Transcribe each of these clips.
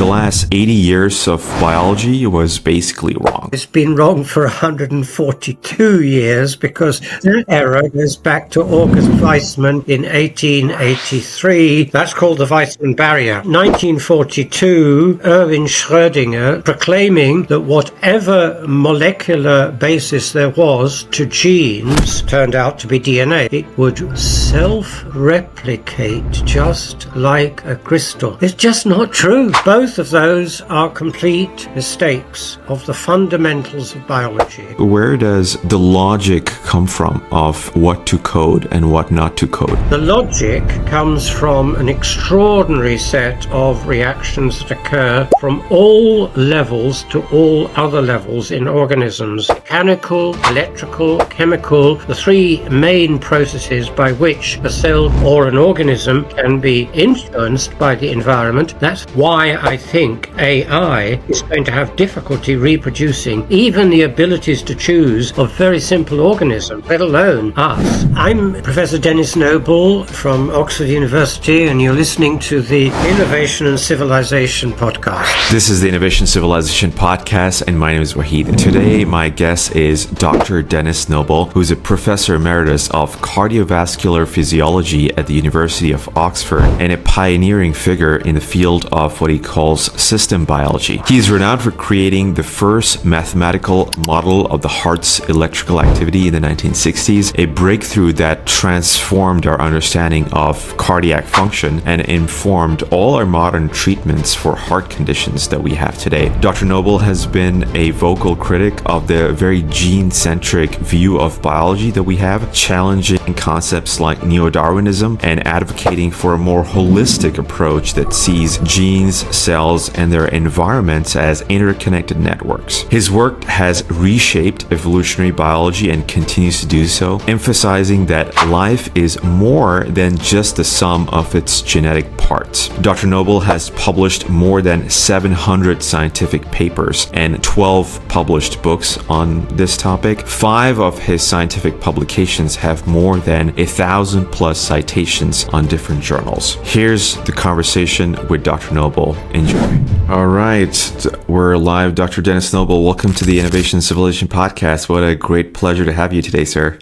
last 80 years of biology was basically wrong. It's been wrong for 142 years because that error goes back to August Weissmann in 1883. That's called the Weissmann barrier. 1942, Erwin Schrödinger proclaiming that whatever molecular basis there was to genes turned out to be DNA. It would self-replicate just like a crystal. It's just not true. Both of those are complete mistakes of the fundamentals of biology. Where does the logic come from of what to code and what not to code? The logic comes from an extraordinary set of reactions that occur from all levels to all other levels in organisms. Mechanical, electrical, chemical, the three main processes by which a cell or an organism can be influenced by the environment. That's why I think AI is going to have difficulty reproducing even the abilities to choose of very simple organisms, let alone us. I'm Professor Denis Noble from Oxford University, and you're listening to the Innovation and Civilization podcast. This is the Innovation Civilization podcast, and my name is Wahid. Today, my guest is Dr. Denis Noble, who's a Professor Emeritus of Cardiovascular Physiology at the University of Oxford and a pioneering figure in the field of what he calls system biology. He is renowned for creating the first mathematical model of the heart's electrical activity in the 1960s, a breakthrough that transformed our understanding of cardiac function and informed all our modern treatments for heart conditions that we have today. Dr. Noble has been a vocal critic of the very gene-centric view of biology that we have, challenging concepts like Neo-Darwinism and advocating for a more holistic approach that sees genes, cells, and their environments as interconnected networks. His work has reshaped evolutionary biology and continues to do so, emphasizing that life is more than just the sum of its genetic parts. Dr. Noble has published more than 700 scientific papers and 12 published books on this topic. 5 of his scientific publications have more than 1,000 plus citations on different journals. Here's the conversation with Dr. Noble. Enjoy. All right, we're live. Dr. Denis Noble, welcome to the Innovation Civilization podcast. What a great pleasure to have you today, sir.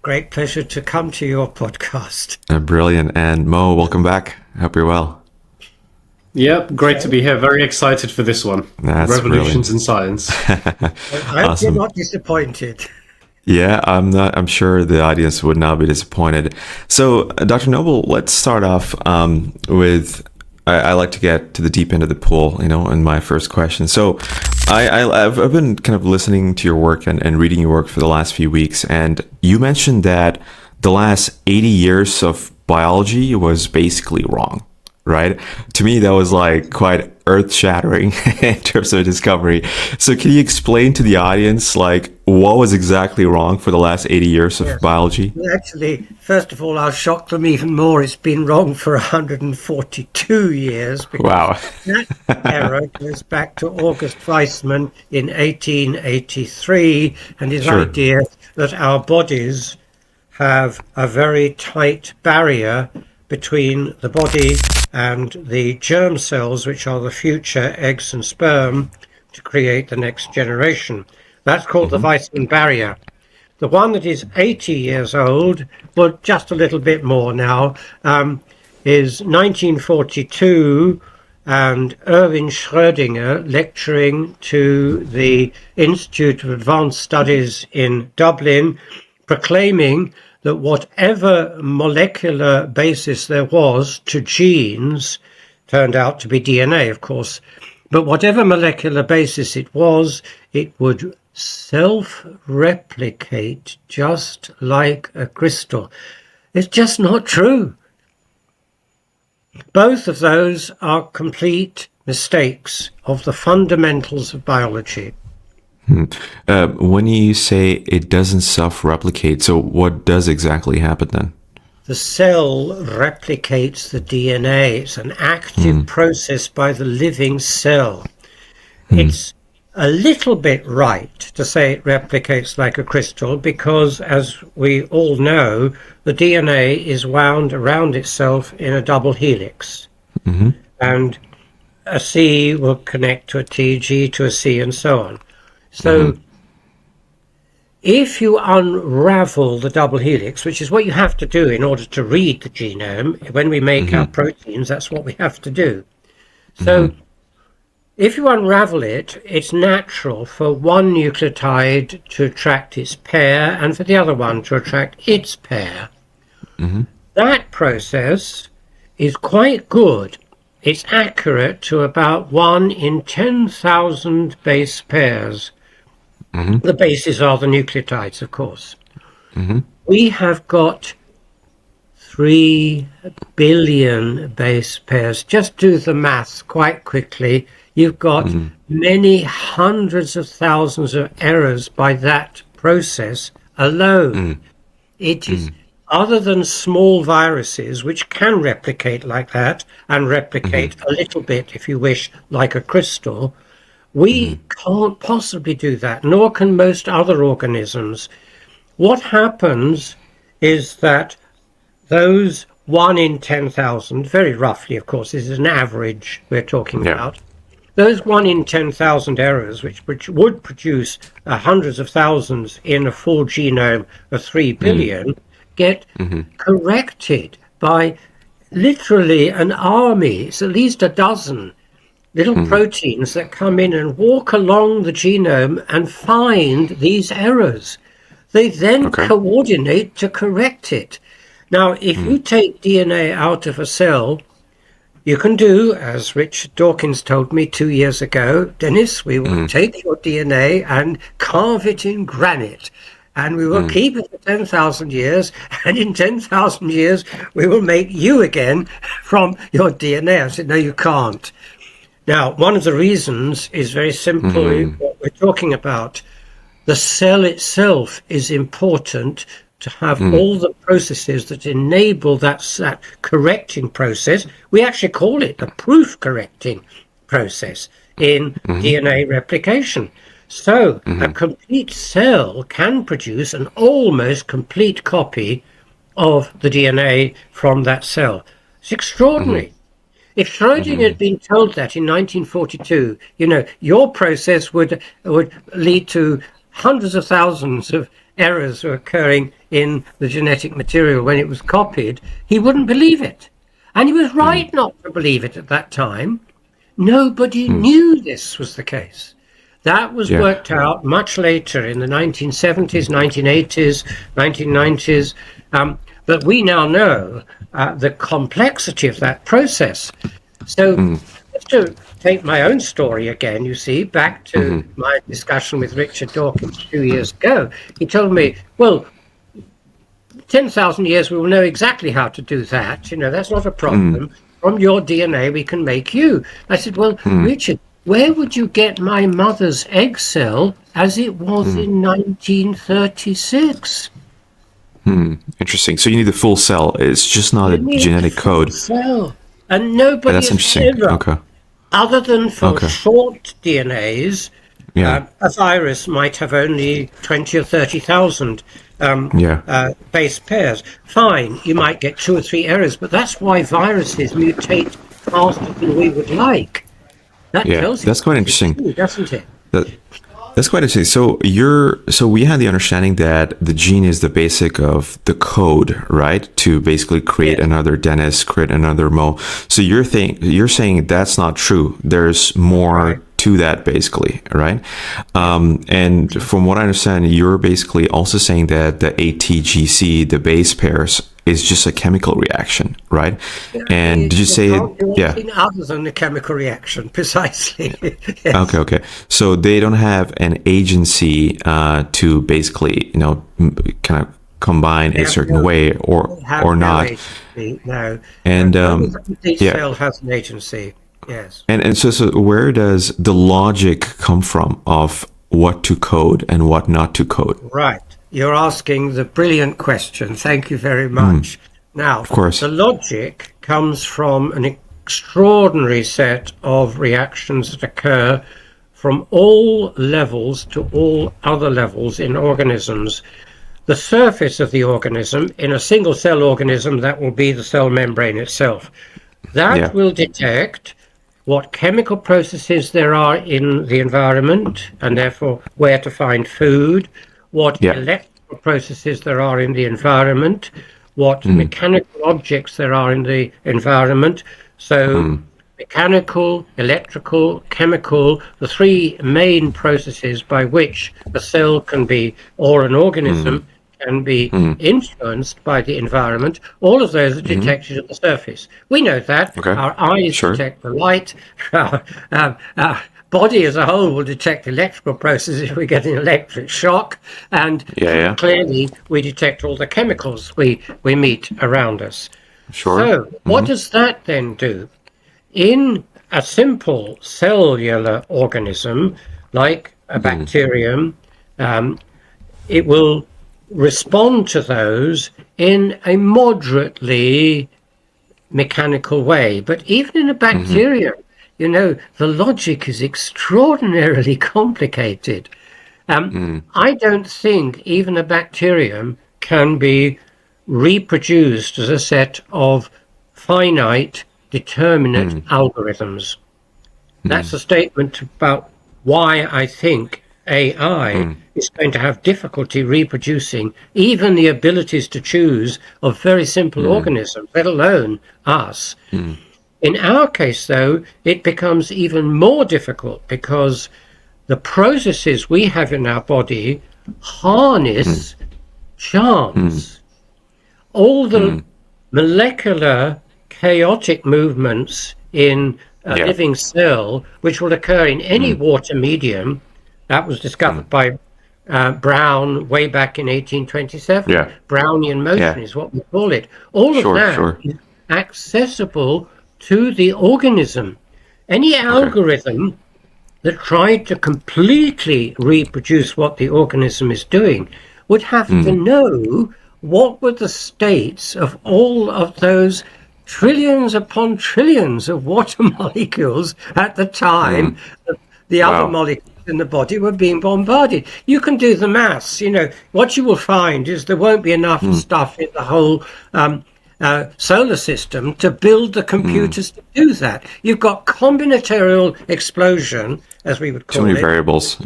Great pleasure to come to your podcast. Brilliant. And Mo, welcome back. I hope you're well. Yep, great to be here. Very excited for this one. That's Revolutions brilliant. in Science. I hope Awesome. you're not disappointed. Yeah, I'm sure the audience would not be disappointed. So, Dr. Noble, let's start off with, I like to get to the deep end of the pool, in my first question. So I've been kind of listening to your work and reading your work for the last few weeks, and you mentioned that the last 80 years of biology was basically wrong, right? To me, that was like quite earth-shattering in terms of a discovery. So can you explain to the audience, like, what was exactly wrong for the last 80 years of biology? Actually, first of all, I'll shock them even more. It's been wrong for 142 years. Wow. That error goes back to August Weissmann in 1883 and his idea that our bodies have a very tight barrier between the body and the germ cells, which are the future eggs and sperm, to create the next generation. That's called the Weissmann barrier. The one that is 80 years old, well, just a little bit more now, is 1942, and Erwin Schrödinger lecturing to the Institute of Advanced Studies in Dublin, proclaiming that whatever molecular basis there was to genes turned out to be DNA, of course, but whatever molecular basis it was, it would self-replicate just like a crystal. It's just not true. Both of those are complete mistakes of the fundamentals of biology. When you say it doesn't self-replicate, so what does exactly happen then? The cell replicates the DNA. It's an active process by the living cell. It's a little bit right to say it replicates like a crystal because, as we all know, the DNA is wound around itself in a double helix. And a C will connect to a T, G to a C, and so on. So if you unravel the double helix, which is what you have to do in order to read the genome, when we make our proteins, that's what we have to do. So if you unravel it, it's natural for one nucleotide to attract its pair and for the other one to attract its pair. That process is quite good. It's accurate to about 1 in 10,000 base pairs. The bases are the nucleotides, of course. We have got 3 billion base pairs. Just do the maths quite quickly. You've got many hundreds of thousands of errors by that process alone. It is, other than small viruses, which can replicate like that, and replicate a little bit, if you wish, like a crystal, we can't possibly do that, nor can most other organisms. What happens is that those 1 in 10,000, very roughly, of course, this is an average we're talking about, those 1 in 10,000 errors, which would produce hundreds of thousands in a full genome of 3 billion, get corrected by literally an army. It's at least a dozen little proteins that come in and walk along the genome and find these errors. They then coordinate to correct it. Now, if you take DNA out of a cell, you can do, as Richard Dawkins told me 2 years ago, Dennis, we will take your DNA and carve it in granite, and we will keep it for 10,000 years, and in 10,000 years we will make you again from your DNA. I said, no, you can't. Now, one of the reasons is very simply what we're talking about. The cell itself is important to have all the processes that enable that correcting process. We actually call it the proof correcting process in DNA replication. So a complete cell can produce an almost complete copy of the DNA from that cell. It's extraordinary. If Schrödinger had been told that in 1942, you know, your process would lead to hundreds of thousands of errors occurring in the genetic material when it was copied, he wouldn't believe it. And he was right not to believe it at that time. Nobody knew this was the case. That was worked out much later in the 1970s, 1980s, 1990s. But we now know the complexity of that process. So just to take my own story again, you see, back to my discussion with Richard Dawkins 2 years ago, he told me, well, 10,000 years we will know exactly how to do that. You know, that's not a problem. From your DNA we can make you. I said, well, Richard, where would you get my mother's egg cell as it was in 1936? Interesting. So you need the full cell. It's just not a genetic code. Cell. And nobody That's interesting. ever, other than for short DNAs, a virus might have only 20 or 30,000 base pairs. Fine, you might get 2 or 3 errors, but that's why viruses mutate faster than we would like. That tells you that's quite interesting, doesn't it? That's quite interesting. So we had the understanding that the gene is the basic of the code, right? To basically create another Dennis, create another Mo. So you're saying that's not true. There's more to that, basically, right? And from what I understand, you're basically also saying that the ATGC, the base pairs, is just a chemical reaction, right? And did you say anything other than a chemical reaction? Precisely. Yes. Okay. So they don't have an agency to basically, kind of combine a certain way or not. Agency, no. And each cell has an agency. Yes. And so where does the logic come from of what to code and what not to code? Right. You're asking the brilliant question. Thank you very much. Now, of course, the logic comes from an extraordinary set of reactions that occur from all levels to all other levels in organisms. The surface of the organism, in a single cell organism, that will be the cell membrane itself. That will detect what chemical processes there are in the environment, and therefore where to find food, what electrical processes there are in the environment, what mechanical objects there are in the environment. So mechanical, electrical, chemical, the three main processes by which a cell can be, or an organism can be influenced by the environment, all of those are detected at the surface. We know that. Okay. Our eyes detect the light. Our body as a whole will detect electrical processes if we get an electric shock. And clearly we detect all the chemicals we meet around us. So what does that then do? In a simple cellular organism, like a bacterium, it will respond to those in a moderately mechanical way. But even in a bacterium, you know, the logic is extraordinarily complicated. I don't think even a bacterium can be reproduced as a set of finite determinate algorithms. That's a statement about why I think AI is going to have difficulty reproducing even the abilities to choose of very simple organisms, let alone us. In our case, though, it becomes even more difficult because the processes we have in our body harness chance. All the molecular chaotic movements in a living cell, which will occur in any water medium, that was discovered by Brown way back in 1827. Brownian motion is what we call it. All of that is accessible to the organism. Any algorithm that tried to completely reproduce what the organism is doing would have to know what were the states of all of those trillions upon trillions of water molecules at the time that the other molecules in the body were being bombarded. You can do the maths. You know, what you will find is there won't be enough stuff in the whole solar system to build the computers to do that. You've got combinatorial explosion, as we would call it. Too many variables.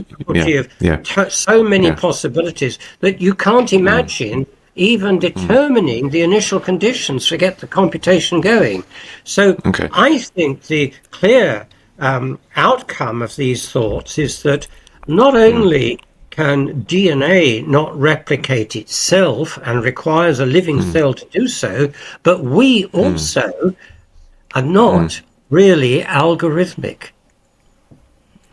So many possibilities that you can't imagine even determining the initial conditions to get the computation going. So I think the clear outcome of these thoughts is that not only can DNA not replicate itself and requires a living cell to do so, but we also are not really algorithmic.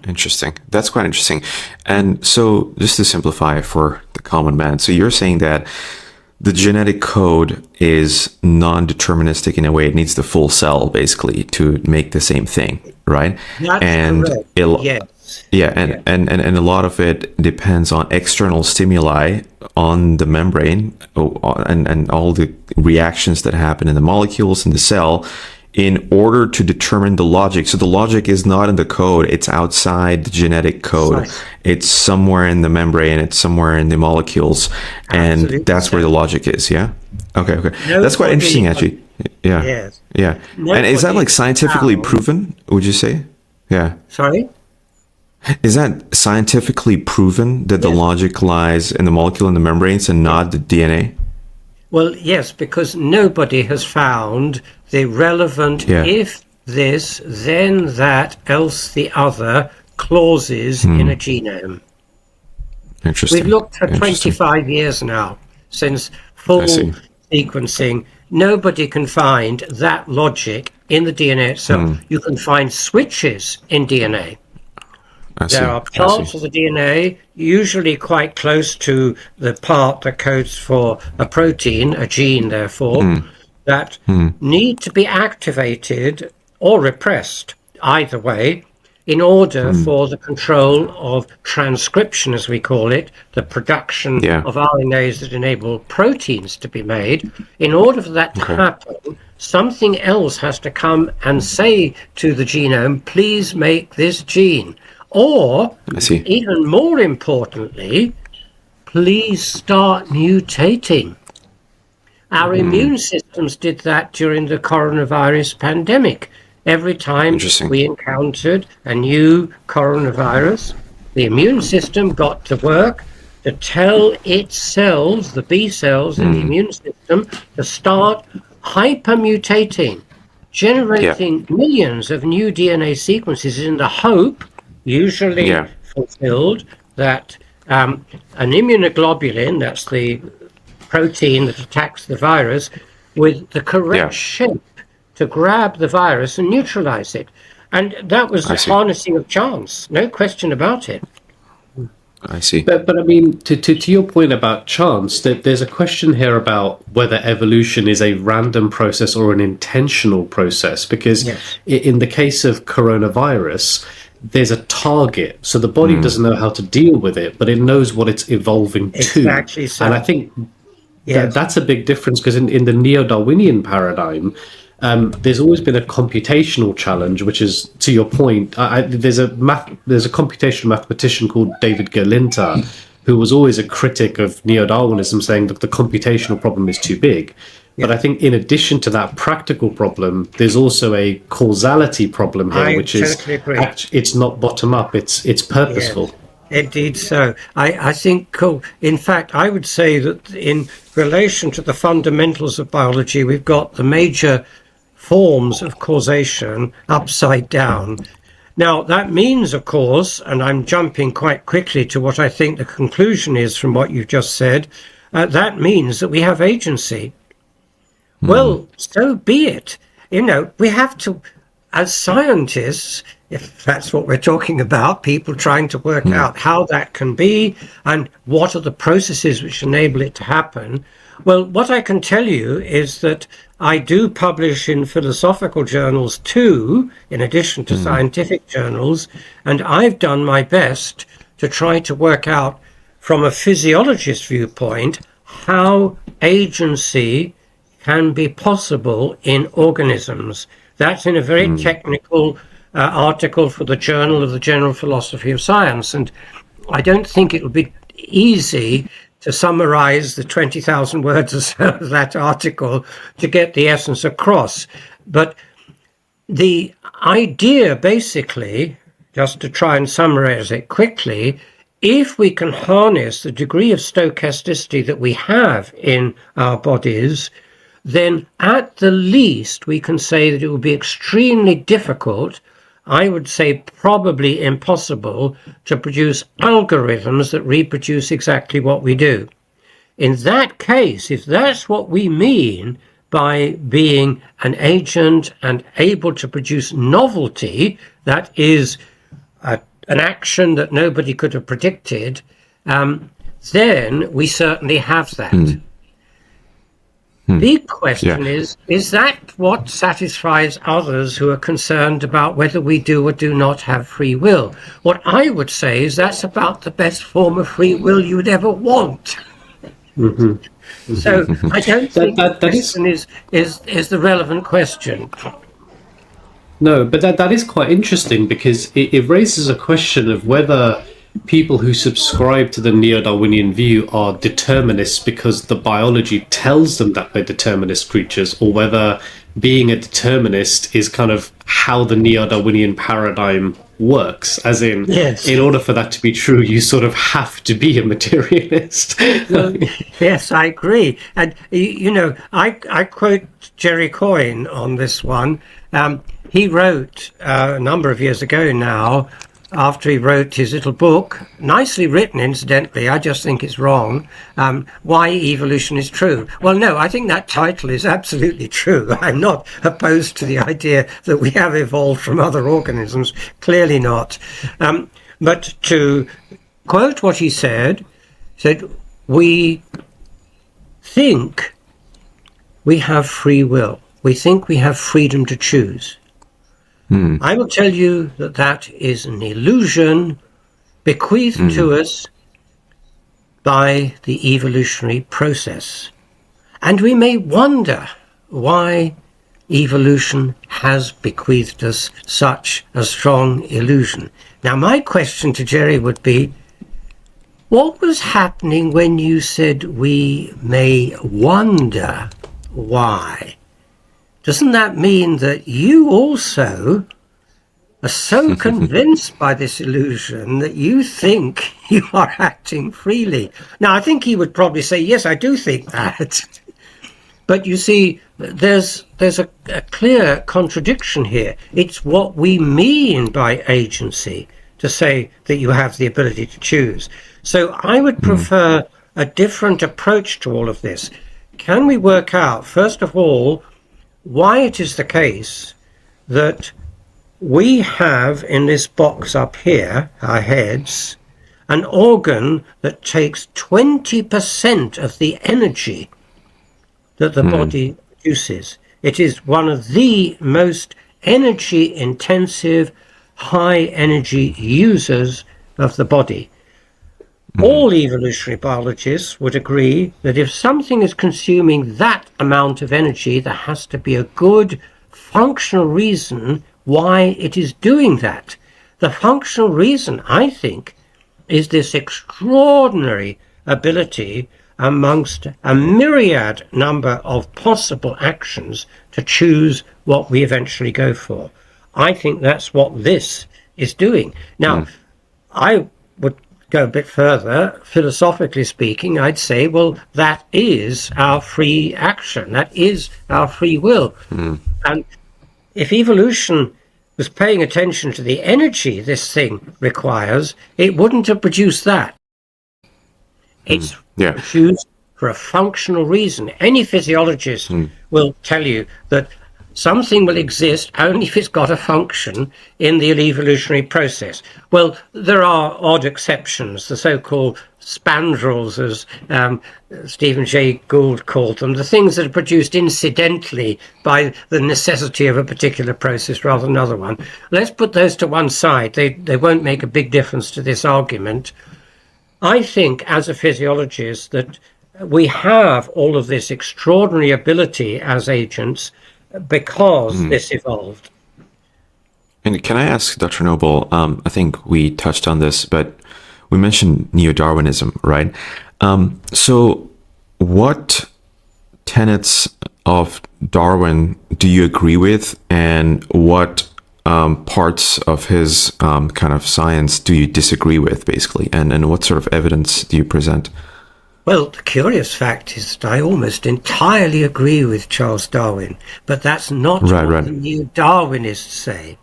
Interesting. That's quite interesting. And so just to simplify for the common man, so you're saying that the genetic code is non-deterministic in a way. It needs the full cell basically to make the same thing, right? That's correct. Yes. And a lot of it depends on external stimuli on the membrane and all the reactions that happen in the molecules in the cell in order to determine the logic. So the logic is not in the code, it's outside the genetic code. Right. It's somewhere in the membrane, it's somewhere in the molecules. Absolutely. And that's where the logic is, yeah? Okay. That's quite interesting, actually. Yeah. Yes. Yeah. And is that like scientifically proven, would you say? Yeah. Sorry? Is that scientifically proven that the logic lies in the molecule in the membranes and not the DNA? Well, yes, because nobody has found the relevant if this, then that, else the other clauses in a genome. Interesting. We've looked for 25 years now since full sequencing. Nobody can find that logic in the DNA itself. You can find switches in DNA. There are parts of the DNA, usually quite close to the part that codes for a protein, a gene therefore, that need to be activated or repressed, either way, in order for the control of transcription, as we call it, the production of RNAs that enable proteins to be made. In order for that to happen, something else has to come and say to the genome, please make this gene. Or, even more importantly, please start mutating. Our immune systems did that during the coronavirus pandemic. Every time we encountered a new coronavirus, the immune system got to work to tell its cells, the B cells in the immune system, to start hypermutating, generating millions of new DNA sequences in the hope, usually fulfilled, that an immunoglobulin, that's the protein that attacks the virus, with the correct shape to grab the virus and neutralize it. And that was harnessing of chance, no question about it. I see. But I mean, to your point about chance, there's a question here about whether evolution is a random process or an intentional process. Because in the case of coronavirus, there's a target. So the body doesn't know how to deal with it, but it knows what it's evolving to. Exactly so. And I think that's a big difference, because in the Neo-Darwinian paradigm, there's always been a computational challenge, which is, to your point, there's a computational mathematician called David Gerlinta, who was always a critic of Neo-Darwinism, saying that the computational problem is too big. But I think in addition to that practical problem, there's also a causality problem here, which totally is it's not bottom up, it's purposeful. Yes. Indeed so. I think, in fact, I would say that in relation to the fundamentals of biology, we've got the major forms of causation upside down. Now, that means, of course, and I'm jumping quite quickly to what I think the conclusion is from what you've just said, that means that we have agency. Well, so be it. You know, we have to, as scientists, if that's what we're talking about, people trying to work out how that can be and what are the processes which enable it to happen. Well, what I can tell you is that I do publish in philosophical journals too, in addition to scientific journals, and I've done my best to try to work out from a physiologist viewpoint how agency can be possible in organisms. That's in a very technical article for the Journal of the General Philosophy of Science, and I don't think it will be easy to summarize the 20,000 words or so of that article to get the essence across. But the idea, basically, just to try and summarize it quickly, if we can harness the degree of stochasticity that we have in our bodies, then at the least we can say that it will be extremely difficult, I would say probably impossible, to produce algorithms that reproduce exactly what we do. In that case, if that's what we mean by being an agent and able to produce novelty, that is an action that nobody could have predicted, then we certainly have that. The question is that what satisfies others who are concerned about whether we do or do not have free will? What I would say is that's about the best form of free will you would ever want. So I don't think that question is the relevant question. No, but that is quite interesting, because it raises a question of whether people who subscribe to the Neo-Darwinian view are determinists because the biology tells them that they're determinist creatures, or whether being a determinist is kind of how the Neo-Darwinian paradigm works, as in, in order for that to be true, you sort of have to be a materialist. Well, yes, I agree. And, you know, I quote Jerry Coyne on this one. He wrote a number of years ago now, after he wrote his little book, nicely written incidentally, I just think it's wrong, Why Evolution is True. Well, no, I think that title is absolutely true. I'm not opposed to the idea that we have evolved from other organisms, clearly not. But to quote what he said, we think we have free will. We think we have freedom to choose. I will tell you that that is an illusion bequeathed to us by the evolutionary process. And we may wonder why evolution has bequeathed us such a strong illusion. Now, my question to Jerry would be, what was happening when you said we may wonder why? doesn't that mean that you also are so convinced by this illusion that you think you are acting freely? Now, I think he would probably say, yes, I do think that. But you see, there's a clear contradiction here. It's what we mean by agency to say that you have the ability to choose. So I would prefer a different approach to all of this. Can we work out, first of all, why it is the case that we have in this box up here, our heads, an organ that takes 20% of the energy that the body produces? It is one of the most energy intensive, high energy users of the body. All evolutionary biologists would agree that if something is consuming that amount of energy, there has to be a good functional reason why it is doing that. The functional reason, I think, is this extraordinary ability amongst a myriad number of possible actions to choose what we eventually go for. I think that's what this is doing. Now, I would go a bit further. Philosophically speaking, I'd say, well, that is our free action. That is our free will. And if evolution was paying attention to the energy this thing requires, it wouldn't have produced that. It's produced for a functional reason. Any physiologist will tell you that something will exist only if it's got a function in the evolutionary process. Well, there are odd exceptions, the so-called spandrels, as Stephen Jay Gould called them, the things that are produced incidentally by the necessity of a particular process rather than another one. Let's put those to one side. They won't make a big difference to this argument. I think, as a physiologist, that we have all of this extraordinary ability as agents because this evolved. And can I ask Dr. Noble, I think we touched on this, but we mentioned Neo-Darwinism, right? So what tenets of Darwin do you agree with, and what parts of his kind of science do you disagree with, basically? And what sort of evidence do you present? Well, the curious fact is that I almost entirely agree with Charles Darwin, but that's not what the Neo-Darwinists say.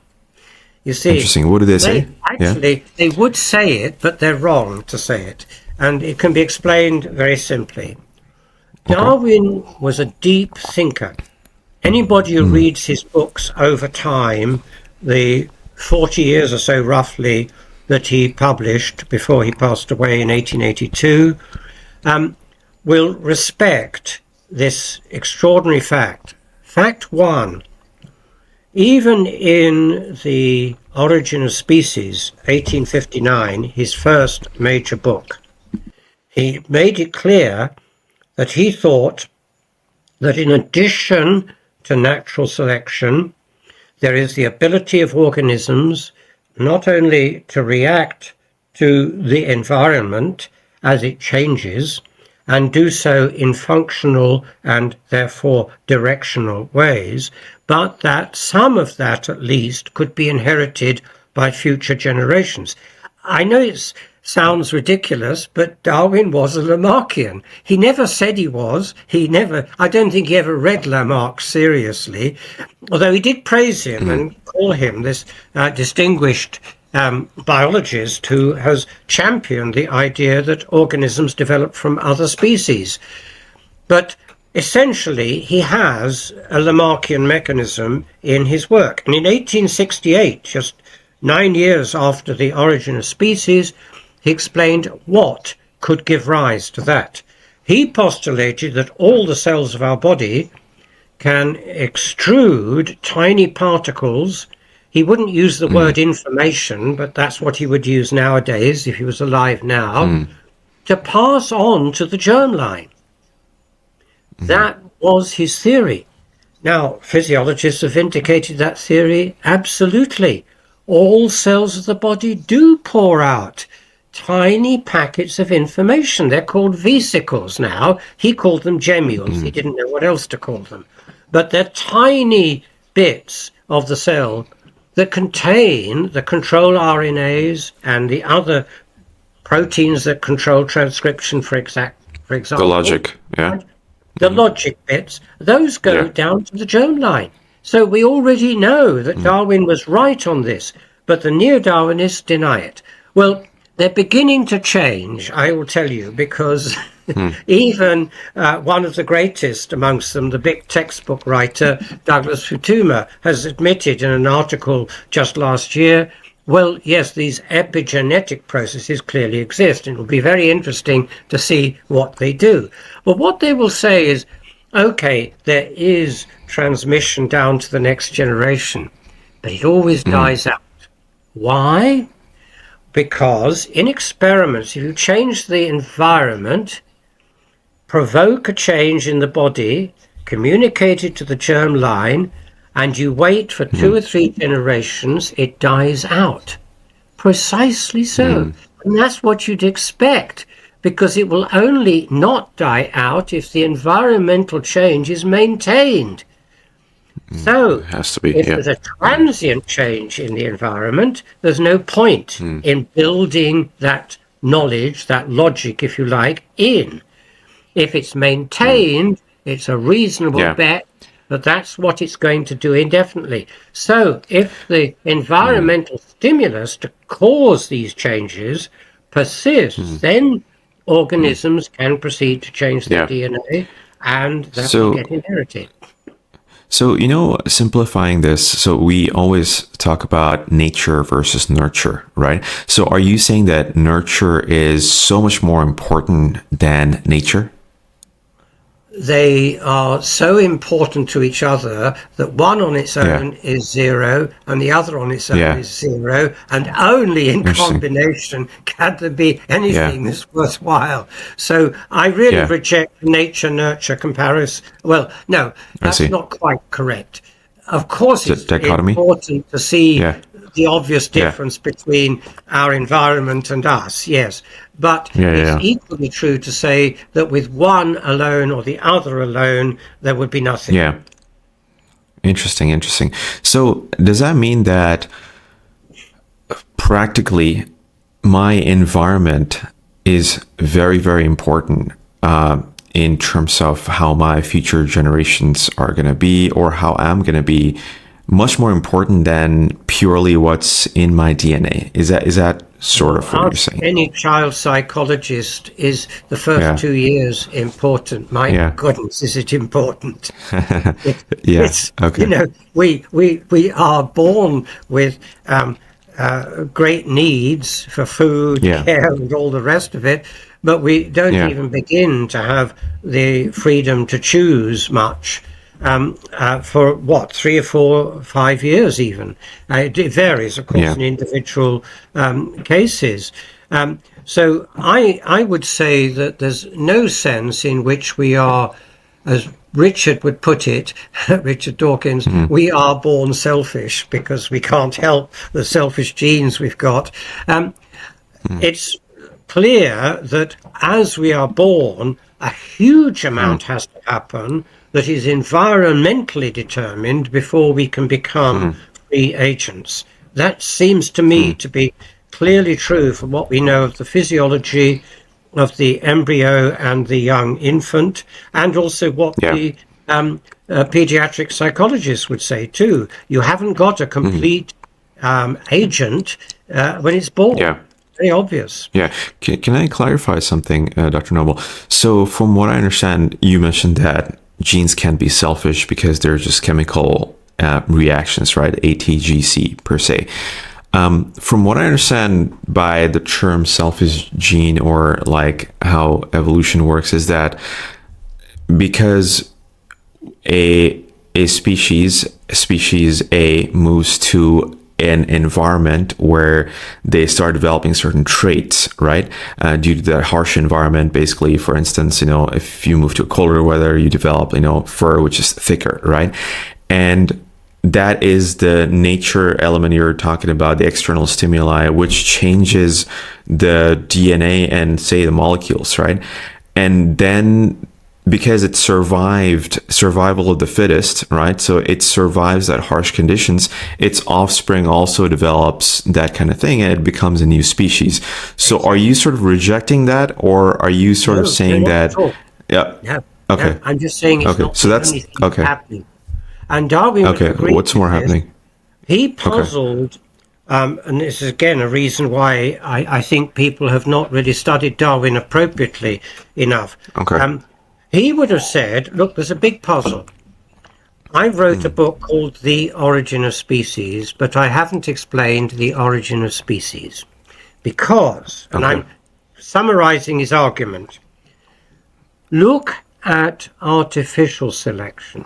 You see, interesting. What do they say? Actually, they would say it, but they're wrong to say it. And it can be explained very simply. Darwin was a deep thinker. Anybody who reads his books over time, the 40 years or so roughly that he published before he passed away in 1882, will respect this extraordinary fact. Fact one, even in The Origin of Species, 1859, his first major book, he made it clear that he thought that in addition to natural selection, there is the ability of organisms not only to react to the environment as it changes, and do so in functional and therefore directional ways, but that some of that at least could be inherited by future generations. I know it sounds ridiculous, but Darwin was a Lamarckian. He never said he was. I don't think he ever read Lamarck seriously, although he did praise him and call him this distinguished biologist who has championed the idea that organisms develop from other species. But essentially, he has a Lamarckian mechanism in his work. And in 1868, just 9 years after The Origin of Species, he explained what could give rise to that. He postulated that all the cells of our body can extrude tiny particles. He wouldn't use the word information, but that's what he would use nowadays if he was alive now, to pass on to the germline. That was his theory. Now, physiologists have vindicated that theory absolutely. All cells of the body do pour out tiny packets of information. They're called vesicles now. He called them gemmules. He didn't know what else to call them. but they're tiny bits of the cell that contain the control RNAs and the other proteins that control transcription, for example. The logic, yeah. The logic bits, those go down to the germline. So we already know that Darwin was right on this, but the Neo-Darwinists deny it. Well, they're beginning to change, I will tell you, because even one of the greatest amongst them, the big textbook writer, Douglas Futuma, has admitted in an article just last year, well, yes, these epigenetic processes clearly exist, and it will be very interesting to see what they do. But what they will say is, okay, there is transmission down to the next generation, but it always dies out. Why? Because in experiments, if you change the environment, provoke a change in the body, communicate it to the germline, and you wait for 2 or 3 generations, it dies out. Precisely so. And that's what you'd expect, because it will only not die out if the environmental change is maintained. So, it has to be, if there's a transient change in the environment, there's no point in building that knowledge, that logic, if you like, in. If it's maintained, it's a reasonable bet that that's what it's going to do indefinitely. So, if the environmental stimulus to cause these changes persists, then organisms can proceed to change their DNA, and that will get inherited. So, simplifying this, so we always talk about nature versus nurture, right? So are you saying that nurture is so much more important than nature? They are so important to each other that one on its own is 0 and the other on its own is 0, and only in combination can there be anything that's worthwhile. So I really reject nature-nurture comparison. Well, no, that's not quite correct. Of course, it's important to see the obvious difference between our environment and us, yes. But it's equally true to say that with one alone or the other alone, there would be nothing. Yeah. Interesting. So does that mean that practically my environment is very, very important in terms of how my future generations are going to be, or how I'm going to be, much more important than purely what's in my DNA? Is that sort of what you're saying? Any child psychologist, is the first 2 years important? My goodness, is it important? We are born with great needs for food, care, and all the rest of it, but we don't even begin to have the freedom to choose much. For 3 or 4 or 5 years even. It varies, of course, in individual cases. So I would say that there's no sense in which we are, as Richard would put it, Richard Dawkins, we are born selfish because we can't help the selfish genes we've got. It's clear that as we are born, a huge amount has to happen that is environmentally determined before we can become free agents. That seems to me to be clearly true from what we know of the physiology of the embryo and the young infant, and also what the pediatric psychologists would say too. You haven't got a complete agent when it's born. Very obvious. Can I clarify something, Dr. Noble? So from what I understand, you mentioned that genes can be selfish because they're just chemical reactions, right? ATGC per se. From what I understand by the term selfish gene, or like how evolution works, is that because a species A moves to an environment where they start developing certain traits, right? Due to that harsh environment, basically, for instance, if you move to a colder weather, you develop, fur, which is thicker, right? And that is the nature element you're talking about, the external stimuli, which changes the DNA and, say, the molecules, right? And then because it survival of the fittest, right? So it survives at harsh conditions. Its offspring also develops that kind of thing, and it becomes a new species. So are you sort of rejecting that, or are you sort of saying that? Yeah. No, Okay. no, I'm just saying it's not So the that's only thing okay. happening. And Darwin would Okay. agree What's more with this. happening? He puzzled, and this is again a reason why I think people have not really studied Darwin appropriately enough. Okay. He would have said, look, there's a big puzzle. I wrote a book called The Origin of Species, but I haven't explained the origin of species. Because, and I'm summarizing his argument, look at artificial selection.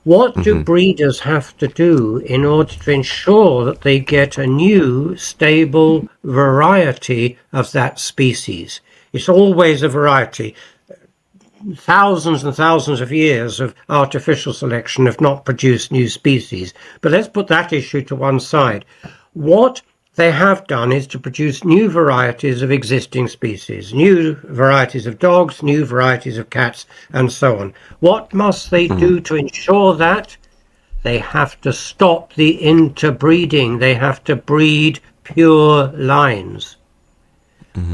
What do breeders have to do in order to ensure that they get a new, stable variety of that species? It's always a variety. Thousands and thousands of years of artificial selection have not produced new species. But let's put that issue to one side. What they have done is to produce new varieties of existing species, new varieties of dogs, new varieties of cats, and so on. What must they do to ensure that? They have to stop the interbreeding. They have to breed pure lines.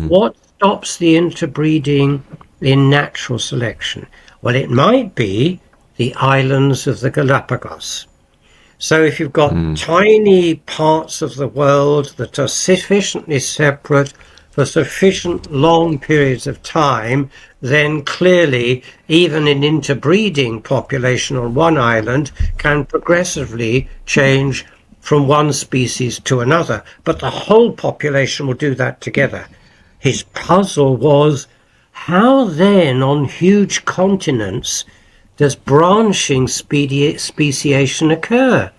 What stops the interbreeding in natural selection? Well, it might be the islands of the Galapagos. So if you've got tiny parts of the world that are sufficiently separate for sufficient long periods of time, then clearly even an interbreeding population on one island can progressively change from one species to another. But the whole population will do that together. His puzzle was, how then on huge continents does branching speciation occur,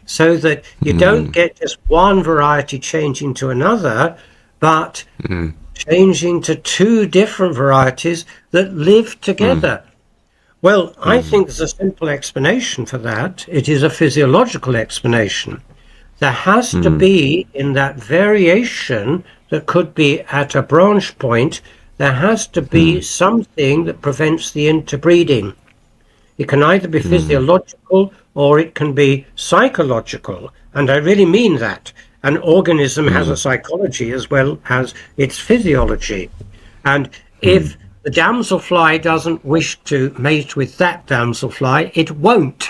so that you don't get just one variety changing to another, but changing to two different varieties that live together? Well, I think there's a simple explanation for that. It is a physiological explanation. There has to be, in that variation that could be at a branch point, there has to be something that prevents the interbreeding. It can either be physiological or it can be psychological, and I really mean that. An organism has a psychology as well as its physiology. And if the damselfly doesn't wish to mate with that damselfly, it won't.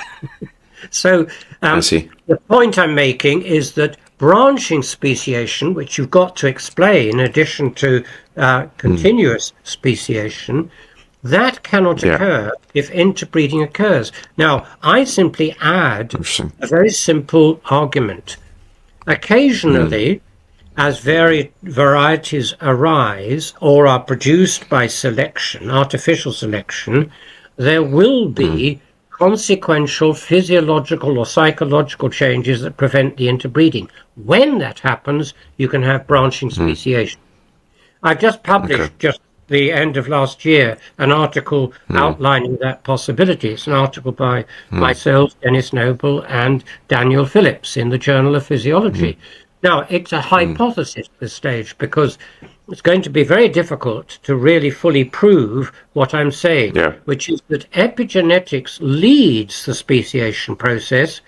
So the point I'm making is that branching speciation, which you've got to explain in addition to continuous speciation, that cannot occur if interbreeding occurs. Now, I simply add a very simple argument. Occasionally, as varied varieties arise or are produced by selection, artificial selection, there will be consequential physiological or psychological changes that prevent the interbreeding. When that happens, you can have branching speciation. I've just published, just the end of last year, an article outlining that possibility. It's an article by myself, Denis Noble, and Daniel Phillips in the Journal of Physiology. Now, it's a hypothesis at this stage, because it's going to be very difficult to really fully prove what I'm saying, which is that epigenetics leads the speciation process.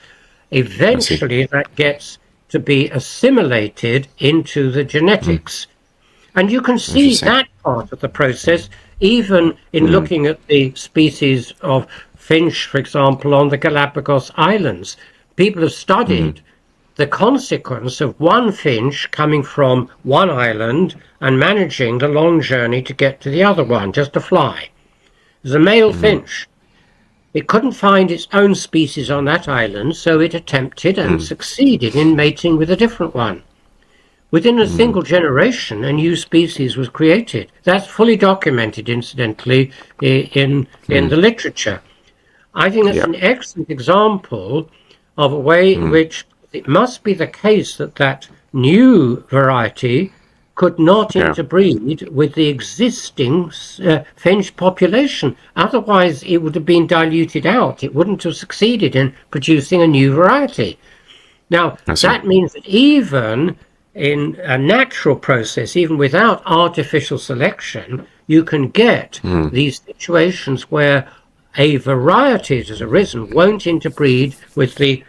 Eventually, that gets to be assimilated into the genetics. And you can see that part of the process even in looking at the species of finch, for example, on the Galapagos Islands. People have studied the consequence of one finch coming from one island and managing the long journey to get to the other one, just to fly. There's a male finch. It couldn't find its own species on that island, so it attempted and succeeded in mating with a different one. Within a single generation, a new species was created. That's fully documented, incidentally, in the literature. I think that's an excellent example of a way in which it must be the case that that new variety could not interbreed with the existing finch population. Otherwise, it would have been diluted out. It wouldn't have succeeded in producing a new variety. Now, that means that even in a natural process, even without artificial selection, you can get these situations where a variety that has arisen won't interbreed with the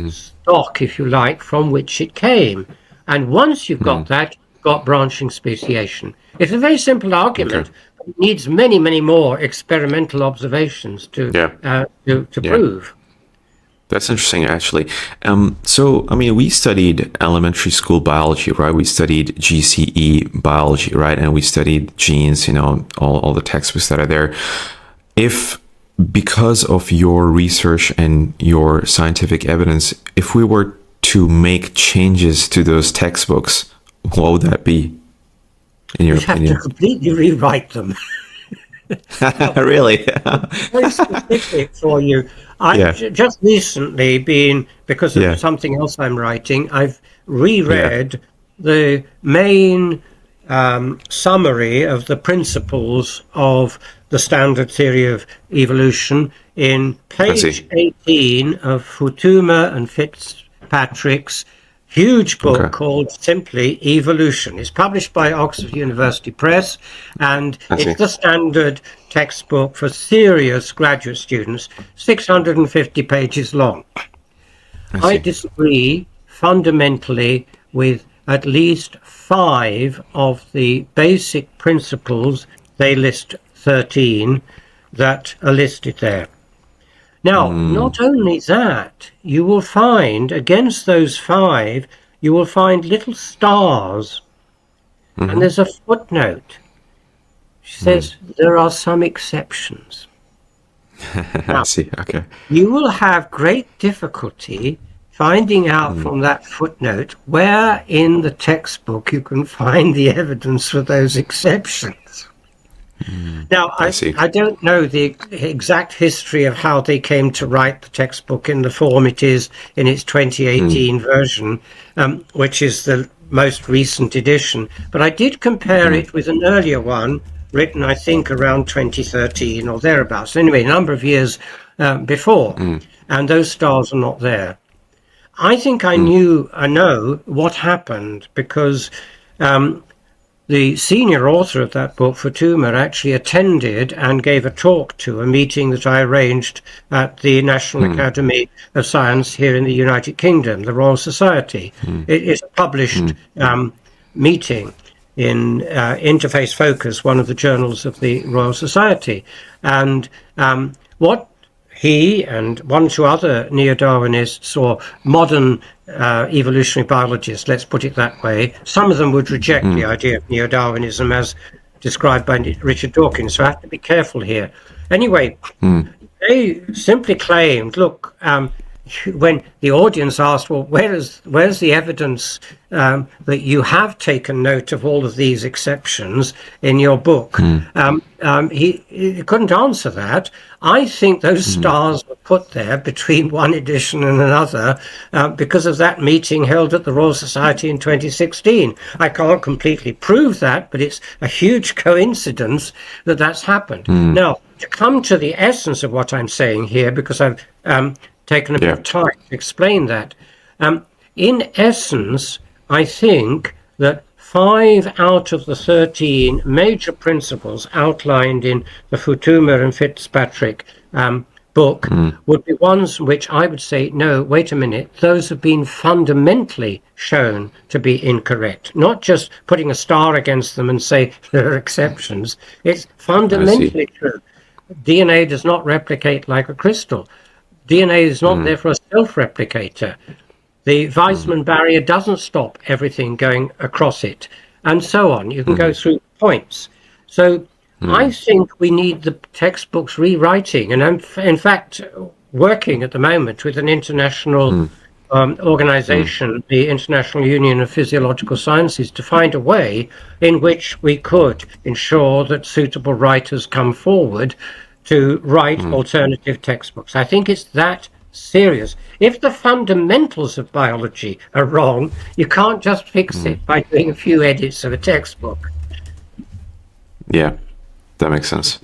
stock, if you like, from which it came. And once you've got that, you've got branching speciation. It's a very simple argument. Okay. It needs many, many more experimental observations to prove. That's interesting, actually. So, I mean, we studied elementary school biology, right? We studied GCE biology, right? And we studied genes, you know, all the textbooks that are there. If, because of your research and your scientific evidence, if we were to make changes to those textbooks, what would that be, in your opinion? Have to completely rewrite them. Really? Very specific for you. I've just recently been, because of something else I'm writing, I've reread the main summary of the principles of the standard theory of evolution in page 18 of Futuma and Fitzpatrick's huge book called simply Evolution. It's published by Oxford University Press, and it's the standard textbook for serious graduate students, 650 pages long. I disagree fundamentally with at least 5 of the basic principles. They list 13 that are listed there. Now, not only that, you will find, against those 5, you will find little stars. And there's a footnote. She says there are some exceptions. Now, I see, okay. You will have great difficulty finding out from that footnote where in the textbook you can find the evidence for those exceptions. Now, I don't know the exact history of how they came to write the textbook in the form it is in its 2018 version, which is the most recent edition. But I did compare it with an earlier one, written, I think, around 2013 or thereabouts. Anyway, a number of years before, and those stars are not there. I think I know what happened because the senior author of that book, Futuma, actually attended and gave a talk to a meeting that I arranged at the National Academy of Science here in the United Kingdom, the Royal Society. It's a published meeting in Interface Focus, one of the journals of the Royal Society. And what he and 1 or 2 other neo-Darwinists or modern evolutionary biologists, let's put it that way, some of them would reject the idea of neo-Darwinism as described by Richard Dawkins, so I have to be careful here. Anyway, they simply claimed, look, when the audience asked, well, where's the evidence that you have taken note of all of these exceptions in your book? He couldn't answer that. I think those stars were put there between one edition and another because of that meeting held at the Royal Society in 2016. I can't completely prove that, but it's a huge coincidence that that's happened. Now, to come to the essence of what I'm saying here, because I've taken a bit of time to explain that. In essence, I think that 5 out of the 13 major principles outlined in the Futuma and Fitzpatrick book would be ones which I would say, no, wait a minute, those have been fundamentally shown to be incorrect. Not just putting a star against them and say there are exceptions. It's fundamentally true. DNA does not replicate like a crystal. DNA is not therefore a self-replicator. The Weissmann barrier doesn't stop everything going across it, and so on. You can go through points. So I think we need the textbooks rewriting, and I'm in fact working at the moment with an international organization, the International Union of Physiological Sciences, to find a way in which we could ensure that suitable writers come forward to write alternative textbooks. I think it's that serious. If the fundamentals of biology are wrong, you can't just fix it by doing a few edits of a textbook. Yeah, that makes sense.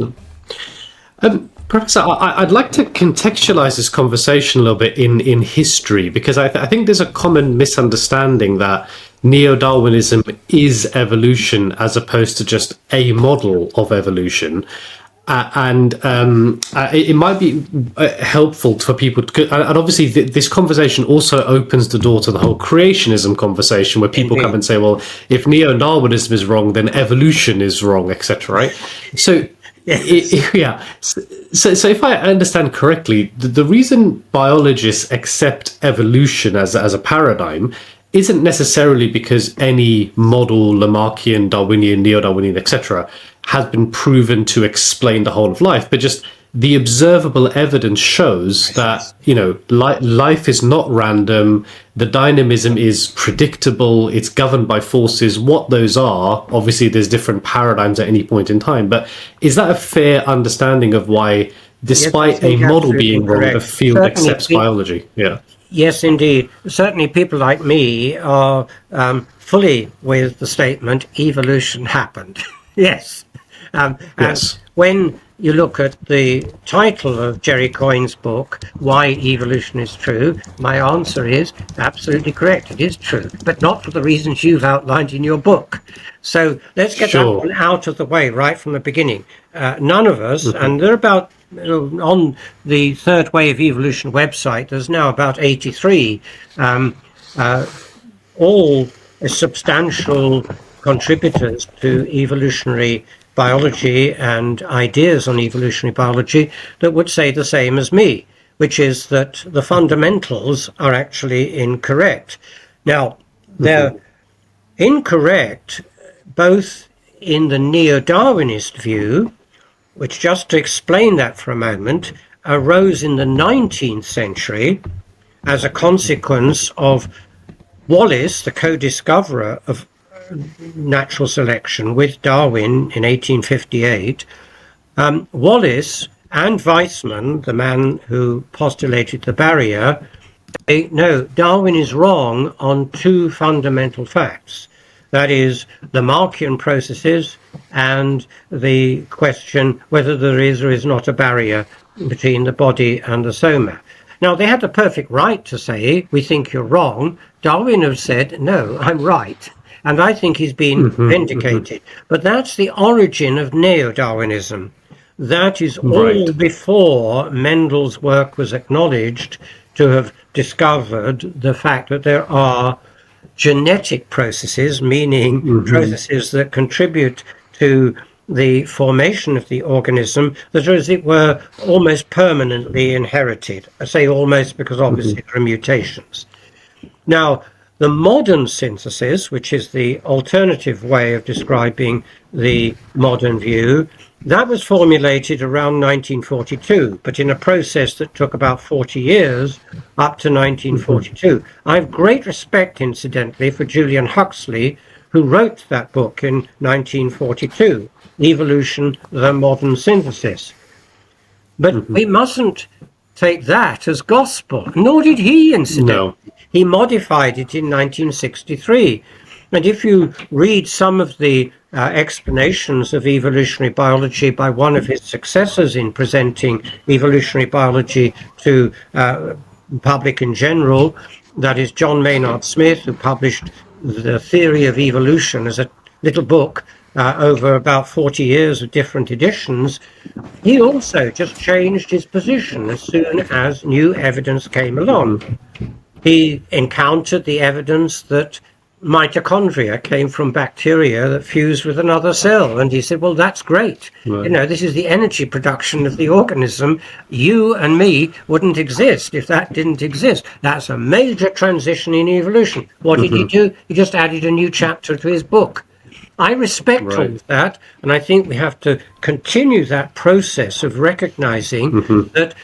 Professor, I'd like to contextualize this conversation a little bit in history, because I think there's a common misunderstanding that Neo-Darwinism is evolution as opposed to just a model of evolution. It might be helpful for people to, and obviously this conversation also opens the door to the whole creationism conversation, where people come and say, well, if Neo-Darwinism is wrong, then evolution is wrong, etc. Right? So So if I understand correctly, the reason biologists accept evolution as a paradigm isn't necessarily because any model, Lamarckian, Darwinian, Neo-Darwinian, etc., has been proven to explain the whole of life, but just the observable evidence shows that, life is not random, the dynamism is predictable, it's governed by forces. What those are, obviously there's different paradigms at any point in time, but is that a fair understanding of why, despite a model being wrong, the field accepts biology? Yeah. Yes, indeed. Certainly people like me are fully with the statement, evolution happened. Yes. Yes. And when you look at the title of Jerry Coyne's book, Why Evolution is True, my answer is absolutely correct. It is true, but not for the reasons you've outlined in your book. So let's get that one out of the way right from the beginning. None of us, and there are about, on the Third Way of Evolution website, there's now about 83, all substantial contributors to evolutionary biology and ideas on evolutionary biology that would say the same as me, which is that the fundamentals are actually incorrect. Now, they're incorrect both in the neo-Darwinist view, which, just to explain that for a moment, arose in the 19th century as a consequence of Wallace, the co-discoverer of natural selection with Darwin in 1858, Wallace and Weissmann, the man who postulated the barrier, say, no, Darwin is wrong on two fundamental facts. That is, the Lamarckian processes and the question whether there is or is not a barrier between the body and the soma. Now, they had the perfect right to say, we think you're wrong. Darwin has said, no, I'm right. And I think he's been vindicated. But that's the origin of Neo-Darwinism. That is all before Mendel's work was acknowledged to have discovered the fact that there are genetic processes, meaning processes that contribute to the formation of the organism that are, as it were, almost permanently inherited. I say almost because obviously there are mutations. Now, the modern synthesis, which is the alternative way of describing the modern view, that was formulated around 1942, but in a process that took about 40 years, up to 1942. I have great respect, incidentally, for Julian Huxley, who wrote that book in 1942, Evolution, the Modern Synthesis. But we mustn't take that as gospel, nor did he, incidentally. No. He modified it in 1963. And if you read some of the explanations of evolutionary biology by one of his successors in presenting evolutionary biology to public in general, that is John Maynard Smith, who published The Theory of Evolution as a little book over about 40 years of different editions, he also just changed his position as soon as new evidence came along. He encountered the evidence that mitochondria came from bacteria that fused with another cell. And he said, well, that's great. Right. This is the energy production of the organism. You and me wouldn't exist if that didn't exist. That's a major transition in evolution. What did he do? He just added a new chapter to his book. I respect all of that. And I think we have to continue that process of recognizing that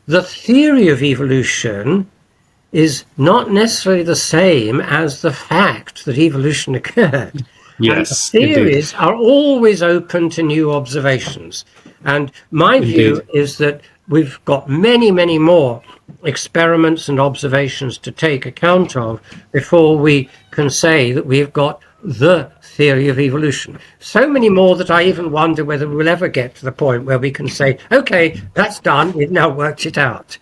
the theory of evolution is not necessarily the same as the fact that evolution occurred. Yes, and theories are always open to new observations. And my view is that we've got many, many more experiments and observations to take account of before we can say that we've got the theory of evolution. So many more that I even wonder whether we'll ever get to the point where we can say, okay, that's done, we've now worked it out.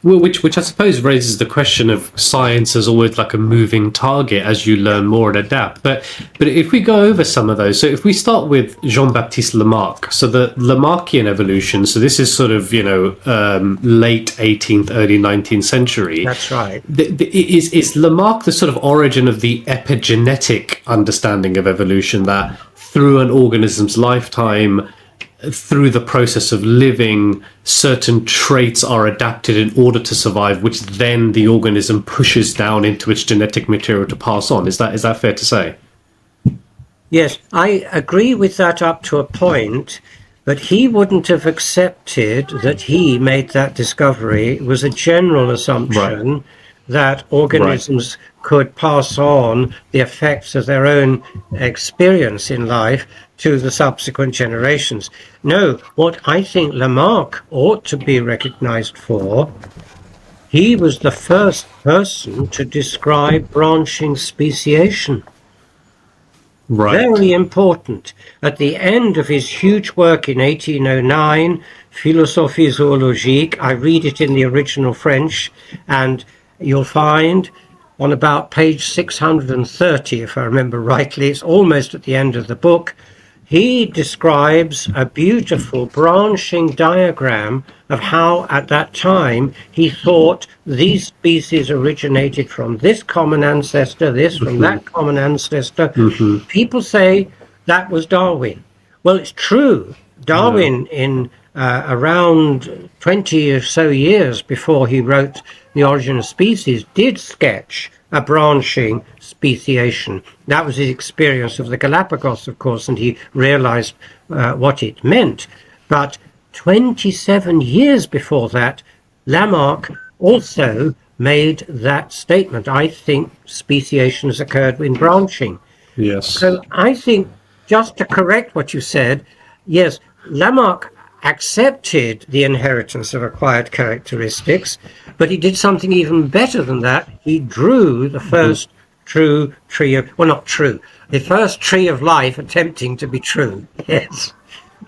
Which I suppose raises the question of science as always like a moving target as you learn more and adapt. But if we go over some of those, so if we start with Jean-Baptiste Lamarck, so the Lamarckian evolution, so this is sort of, late 18th, early 19th century. That's right. Is Lamarck the sort of origin of the epigenetic understanding of evolution, that through an organism's lifetime, through the process of living, certain traits are adapted in order to survive, which then the organism pushes down into its genetic material to pass on? Is that fair to say? Yes, I agree with that up to a point, but he wouldn't have accepted that he made that discovery. It was a general assumption that organisms could pass on the effects of their own experience in life to the subsequent generations. No, what I think Lamarck ought to be recognized for, he was the first person to describe branching speciation. Very important. At the end of his huge work in 1809, Philosophie zoologique, I read it in the original French, and you'll find on about page 630, if I remember rightly, it's almost at the end of the book, he describes a beautiful branching diagram of how at that time he thought these species originated from this common ancestor, this from that common ancestor. People say that was Darwin. Well, it's true. Darwin in around 20 or so years before he wrote The Origin of Species did sketch a branching speciation. That was his experience of the Galapagos, of course, and he realized what it meant. But 27 years before that, Lamarck also made that statement. I think speciation has occurred in branching. Yes. So I think, just to correct what you said, yes, Lamarck accepted the inheritance of acquired characteristics, but he did something even better than that. He drew the first true tree of, well, not true, the first tree of life attempting to be true. Yes.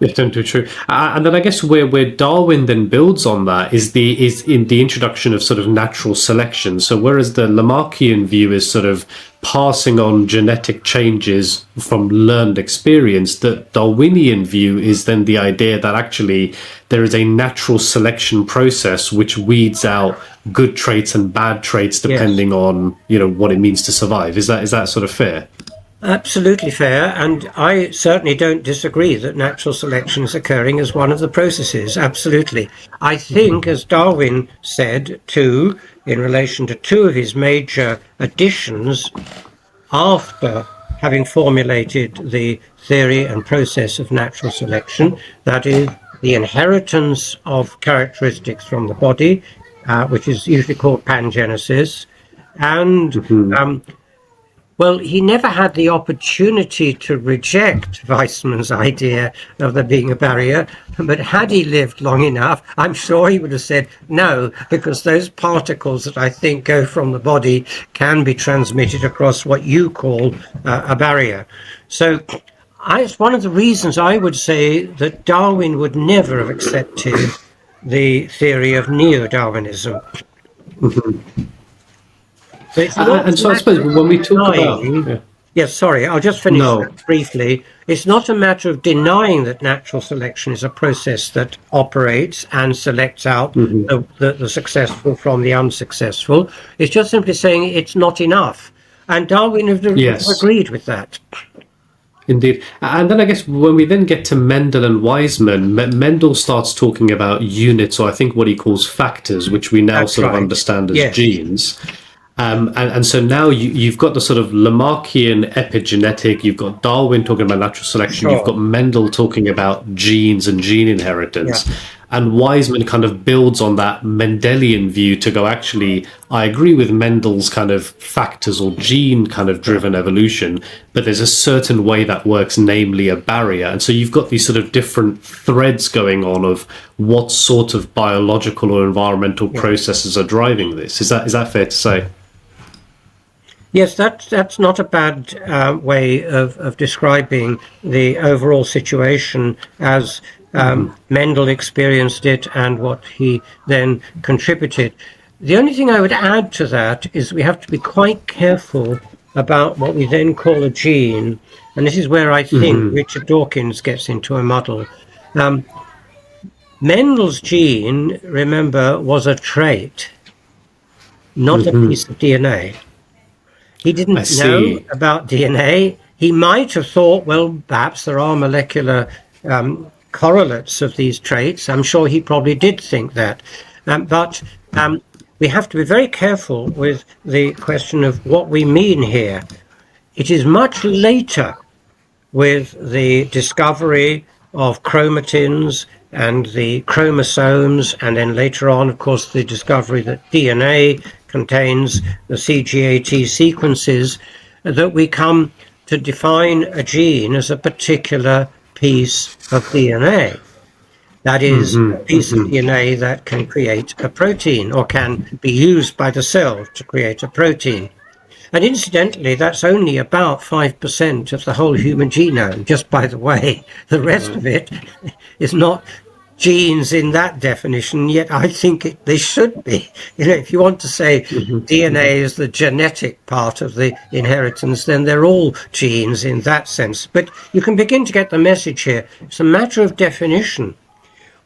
Attempting to be true. And then I guess where Darwin then builds on that is in the introduction of sort of natural selection. So whereas the Lamarckian view is sort of passing on genetic changes from learned experience, the Darwinian view is then the idea that actually there is a natural selection process which weeds out good traits and bad traits depending on what it means to survive. Is that sort of fair? Absolutely fair, and I certainly don't disagree that natural selection is occurring as one of the processes. Absolutely. I think, as Darwin said too, in relation to two of his major additions after having formulated the theory and process of natural selection, that is the inheritance of characteristics from the body, which is usually called pangenesis, and well, he never had the opportunity to reject Weissmann's idea of there being a barrier, but had he lived long enough, I'm sure he would have said no, because those particles that I think go from the body can be transmitted across what you call a barrier. So it's one of the reasons I would say that Darwin would never have accepted the theory of Neo-Darwinism. And so I suppose when we talk about... Yes, sorry, I'll just finish briefly. It's not a matter of denying that natural selection is a process that operates and selects out the successful from the unsuccessful. It's just simply saying it's not enough. And Darwin agreed with that. Indeed. And then I guess when we then get to Mendel and Weissmann, Mendel starts talking about units, or I think what he calls factors, which we now of understand as genes. And so now you've got the sort of Lamarckian epigenetic, you've got Darwin talking about natural selection, you've got Mendel talking about genes and gene inheritance. And Weissmann kind of builds on that Mendelian view to go, actually, I agree with Mendel's kind of factors or gene kind of driven evolution, but there's a certain way that works, namely a barrier. And so you've got these sort of different threads going on of what sort of biological or environmental processes are driving this. Is that fair to say? Yes, that's not a bad way of describing the overall situation as Mendel experienced it and what he then contributed. The only thing I would add to that is we have to be quite careful about what we then call a gene, and this is where I think Richard Dawkins gets into a muddle. Mendel's gene, remember, was a trait, not a piece of DNA. He didn't know about DNA. He might have thought, well, perhaps there are molecular correlates of these traits. I'm sure he probably did think that. But we have to be very careful with the question of what we mean here. It is much later, with the discovery of chromatins and the chromosomes, and then later on, of course, the discovery that DNA contains the CGAT sequences, that we come to define a gene as a particular piece of DNA. That is a piece of DNA that can create a protein or can be used by the cell to create a protein. And incidentally, that's only about 5% of the whole human genome, just by the way. The rest of it is not genes in that definition, yet I think they should be. You know, if you want to say DNA is the genetic part of the inheritance, then they're all genes in that sense. But you can begin to get the message here. It's a matter of definition.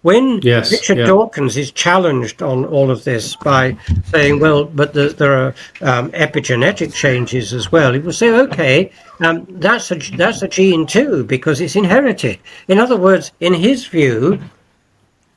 When Richard Dawkins is challenged on all of this by saying, well, but there are epigenetic changes as well, he will say, okay, that's a gene too, because it's inherited. In other words, in his view,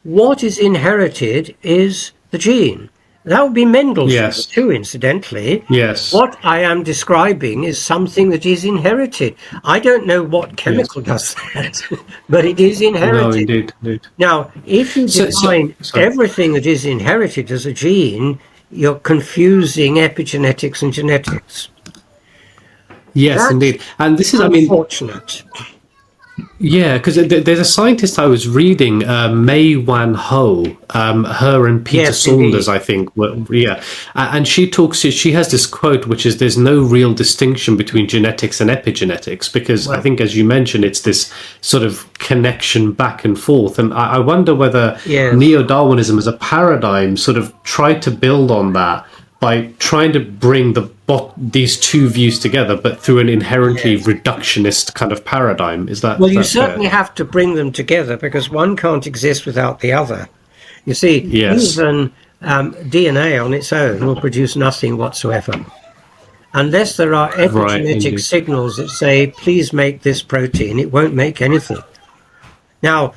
what is inherited is the gene. That would be Mendel's view too, incidentally. Yes. What I am describing is something that is inherited. I don't know what chemical does that, but it is inherited. No, indeed. Now, if you define everything that is inherited as a gene, you're confusing epigenetics and genetics. Yes, that's indeed. And this is, unfortunate. Yeah, because there's a scientist I was reading, May Wan Ho, her and Peter Saunders, indeed. I think. And she has this quote, which is, there's no real distinction between genetics and epigenetics, because I think, as you mentioned, it's this sort of connection back and forth. And I wonder whether Neo-Darwinism as a paradigm sort of tried to build on that by trying to bring these two views together, but through an inherently reductionist kind of paradigm. Is that? Well, you certainly have to bring them together, because one can't exist without the other. You see, even DNA on its own will produce nothing whatsoever, unless there are epigenetic signals that say, please make this protein. It won't make anything. Now,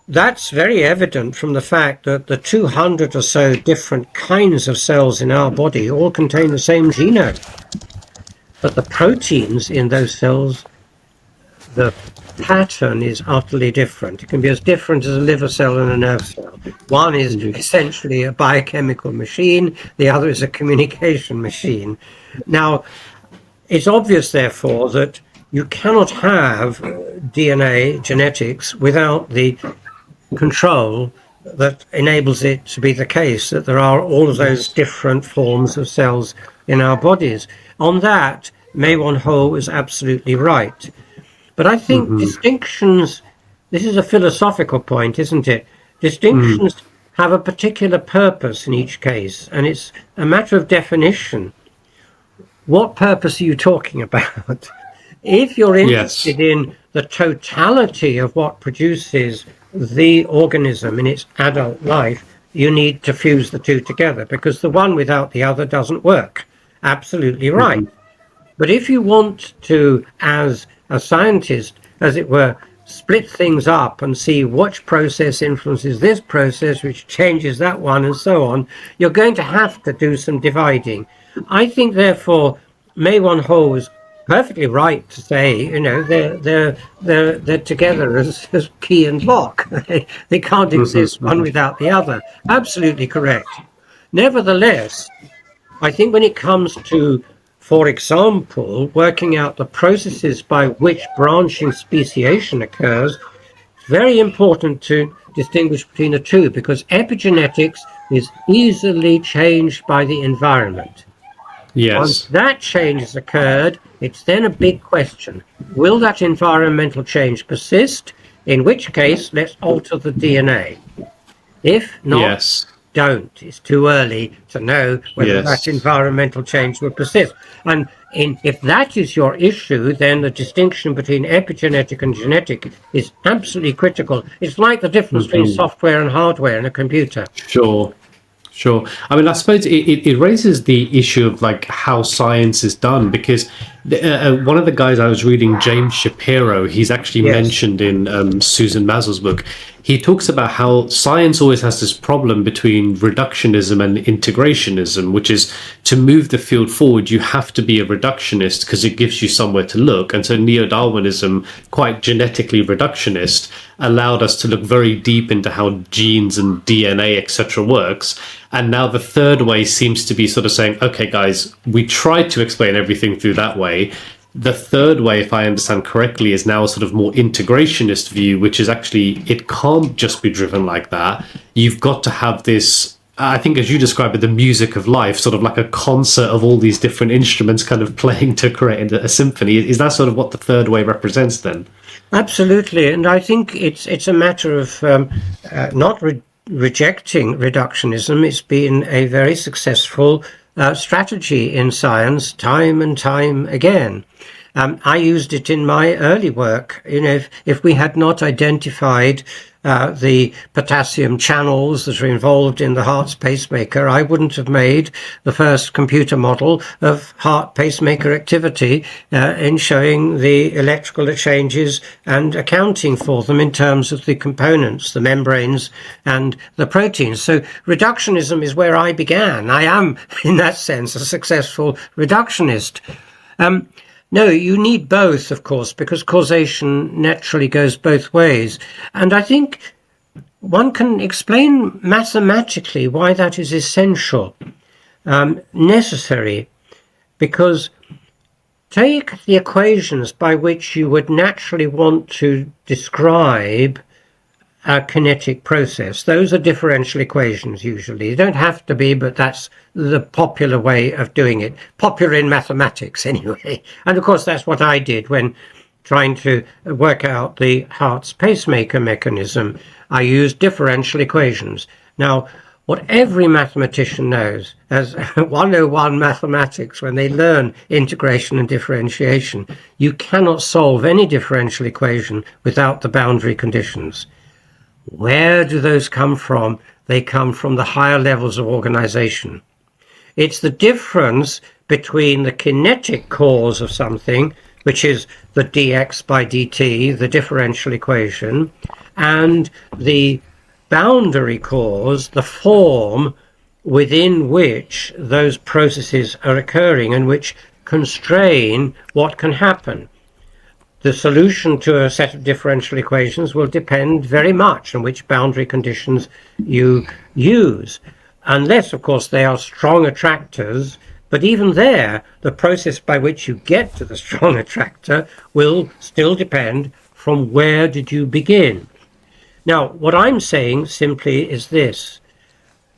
that's very evident from the fact that the 200 or so different kinds of cells in our body all contain the same genome. But the proteins in those cells, the pattern is utterly different. It can be as different as a liver cell and a nerve cell. One is essentially a biochemical machine, the other is a communication machine. Now, it's obvious, therefore, that you cannot have DNA genetics without the control that enables it to be the case that there are all of those different forms of cells in our bodies. On that, May Wan Ho is absolutely right. But I think distinctions, this is a philosophical point, isn't it? Distinctions have a particular purpose in each case, and it's a matter of definition. What purpose are you talking about? If you're interested in the totality of what produces the organism in its adult life, you need to fuse the two together, because the one without the other doesn't work. Absolutely right. But if you want to, as a scientist, as it were, split things up and see which process influences this process, which changes that one, and so on, you're going to have to do some dividing. I think, therefore, May Wan Ho was perfectly right to say, you know, they're together as key and lock. They can't exist one without the other. Absolutely correct. Nevertheless, I think when it comes to, for example, working out the processes by which branching speciation occurs, it's very important to distinguish between the two, because epigenetics is easily changed by the environment. Once that change has occurred, it's then a big question. Will that environmental change persist? In which case, let's alter the DNA. If not, Yes. don't. It's too early to know whether that environmental change will persist. And if that is your issue, then the distinction between epigenetic and genetic is absolutely critical. It's like the difference between software and hardware in a computer. Sure. I mean, I suppose it raises the issue of like how science is done, because one of the guys I was reading, James Shapiro, he's actually mentioned in Susan Mazel's book. He talks about how science always has this problem between reductionism and integrationism, which is to move the field forward, you have to be a reductionist because it gives you somewhere to look. And so Neo-Darwinism, quite genetically reductionist, allowed us to look very deep into how genes and DNA, etc. works. And now the third way seems to be sort of saying, okay, guys, we tried to explain everything through that way. The third way, if I understand correctly, is now a sort of more integrationist view, which is actually, it can't just be driven like that. You've got to have this, I think as you describe it, the music of life, sort of like a concert of all these different instruments kind of playing to create a symphony. Is that sort of what the third way represents then? Absolutely. And I think it's a matter of not rejecting reductionism. It's been a very successful strategy in science time and time again. I used it in my early work. If we had not identified the potassium channels that are involved in the heart's pacemaker, I wouldn't have made the first computer model of heart pacemaker activity in showing the electrical changes and accounting for them in terms of the components, the membranes and the proteins. So reductionism is where I began. I am, in that sense, a successful reductionist. No, you need both, of course, because causation naturally goes both ways. And I think one can explain mathematically why that is essential, necessary, because take the equations by which you would naturally want to describe a kinetic process. Those are differential equations usually. They don't have to be, but that's the popular way of doing it. Popular in mathematics anyway. And of course that's what I did when trying to work out the heart's pacemaker mechanism. I used differential equations. Now, what every mathematician knows, as 101 mathematics, when they learn integration and differentiation, you cannot solve any differential equation without the boundary conditions. Where do those come from? They come from the higher levels of organization. It's the difference between the kinetic cause of something, which is the dx by dt, the differential equation, and the boundary cause, the form within which those processes are occurring and which constrain what can happen. The solution to a set of differential equations will depend very much on which boundary conditions you use, unless, of course, they are strong attractors. But even there, the process by which you get to the strong attractor will still depend from where did you begin. Now, what I'm saying simply is this.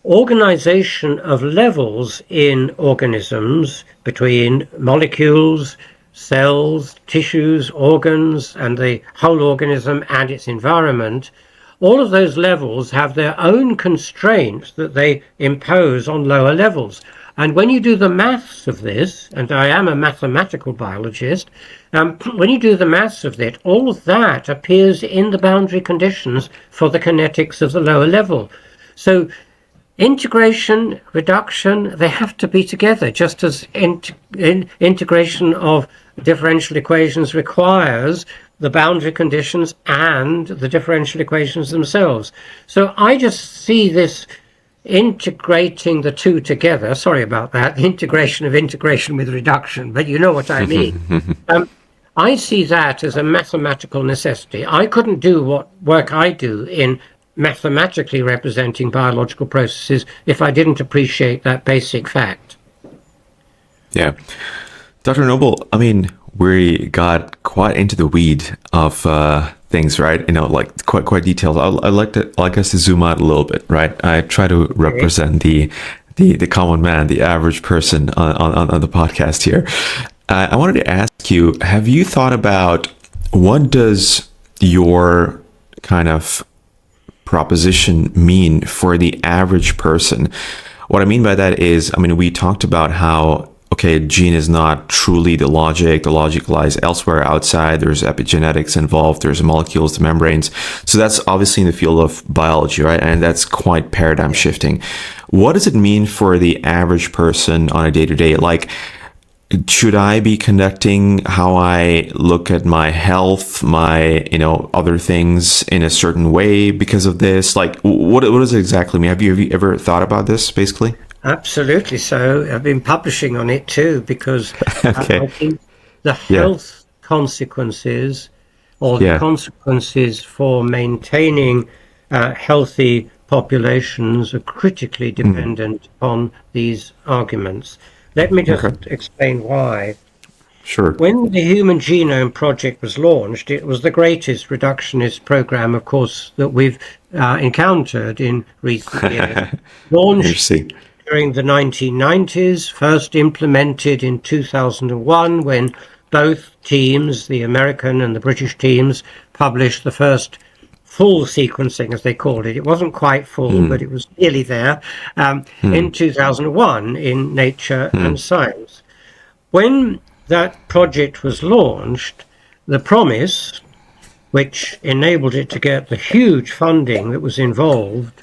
Organization of levels in organisms between molecules, cells, tissues, organs, and the whole organism and its environment, all of those levels have their own constraints that they impose on lower levels. And when you do the maths of this, and I am a mathematical biologist, when you do the maths of it, all of that appears in the boundary conditions for the kinetics of the lower level. So integration, reduction, they have to be together, just as integration of differential equations requires the boundary conditions and the differential equations themselves. So I just see this integrating the two together. Sorry about that, the integration of integration with reduction, but you know what I mean. I see that as a mathematical necessity. I couldn't do what work I do in mathematically representing biological processes if I didn't appreciate that basic fact. Yeah. Dr. Noble, I mean, we got quite into the weed of things, right? Like quite detailed. I'd like us to zoom out a little bit, right? I try to represent the common man, the average person on the podcast here. I wanted to ask you, have you thought about what does your kind of proposition mean for the average person? What I mean by that is, I mean, we talked about how, okay, a gene is not truly the logic lies elsewhere outside. There's epigenetics involved, there's molecules, the membranes. So that's obviously in the field of biology, right? And that's quite paradigm shifting. What does it mean for the average person on a day-to-day? Like, should I be conducting how I look at my health, my, other things in a certain way because of this? Like, what does it exactly mean? Have you ever thought about this, basically? Absolutely. So I've been publishing on it too, because Okay. I think the health consequences, or the consequences for maintaining healthy populations, are critically dependent on these arguments. Let me just explain why. Sure. When the Human Genome Project was launched, it was the greatest reductionist program, of course, that we've encountered in recent years. Launched during the 1990s, first implemented in 2001, when both teams, the American and the British teams, published the first full sequencing, as they called it. It wasn't quite full, but it was nearly there, in 2001 in Nature and Science. When that project was launched, the promise, which enabled it to get the huge funding that was involved,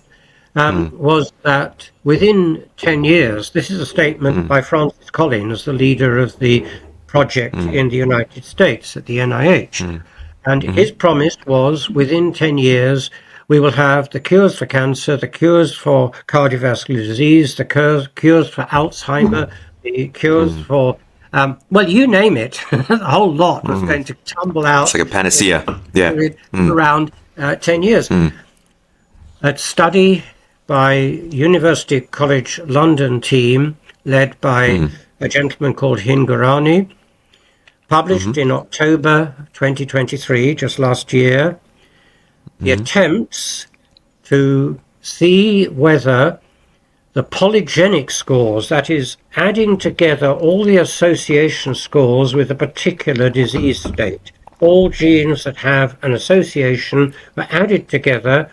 was that within 10 years, this is a statement by Francis Collins, the leader of the project in the United States at the NIH, and his promise was, within 10 years, we will have the cures for cancer, the cures for cardiovascular disease, the cures for Alzheimer, the cures for, well, you name it. The whole lot was going to tumble out. It's like a panacea. Around 10 years. A study by University College London team, led by a gentleman called Hingorani, published in October 2023, just last year, the attempts to see whether the polygenic scores, that is, adding together all the association scores with a particular disease state, all genes that have an association were added together.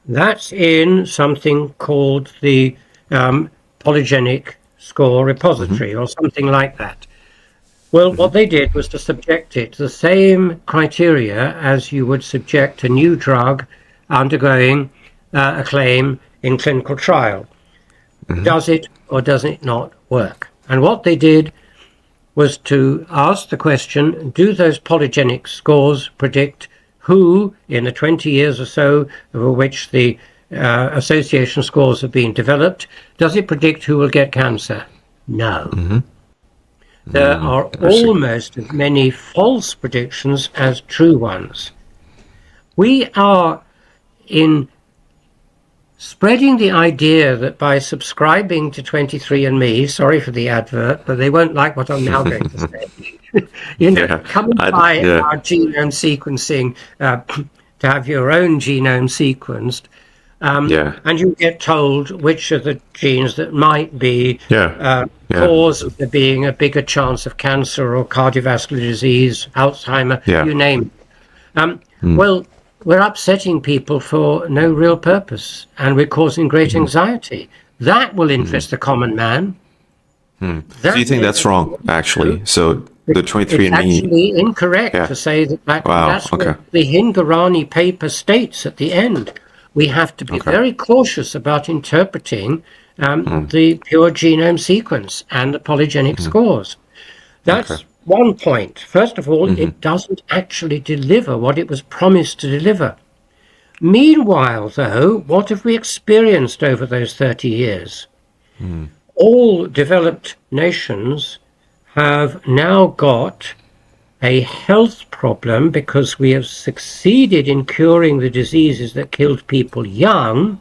That's in something called the polygenic score repository, or something like that. Well, what they did was to subject it to the same criteria as you would subject a new drug undergoing a claim in clinical trial. Does it or does it not work? And what they did was to ask the question, do those polygenic scores predict who, in the 20 years or so over which the association scores have been developed, does it predict who will get cancer? No. There are almost as many false predictions as true ones. We are in spreading the idea that by subscribing to 23andMe, sorry for the advert, but they won't like what I'm now going to say. Come and buy our genome sequencing to have your own genome sequenced. And you get told which are the genes that might be cause of there being a bigger chance of cancer or cardiovascular disease, Alzheimer, you name it. Well, we're upsetting people for no real purpose, and we're causing great anxiety. That will interest the common man. So you think that's wrong, actually? So the 23andMe... It's actually incorrect to say that that's what the Hingorani paper states at the end. We have to be very cautious about interpreting the pure genome sequence and the polygenic scores. That's one point. First of all, it doesn't actually deliver what it was promised to deliver. Meanwhile, though, what have we experienced over those 30 years? All developed nations have now got a health problem because we have succeeded in curing the diseases that killed people young.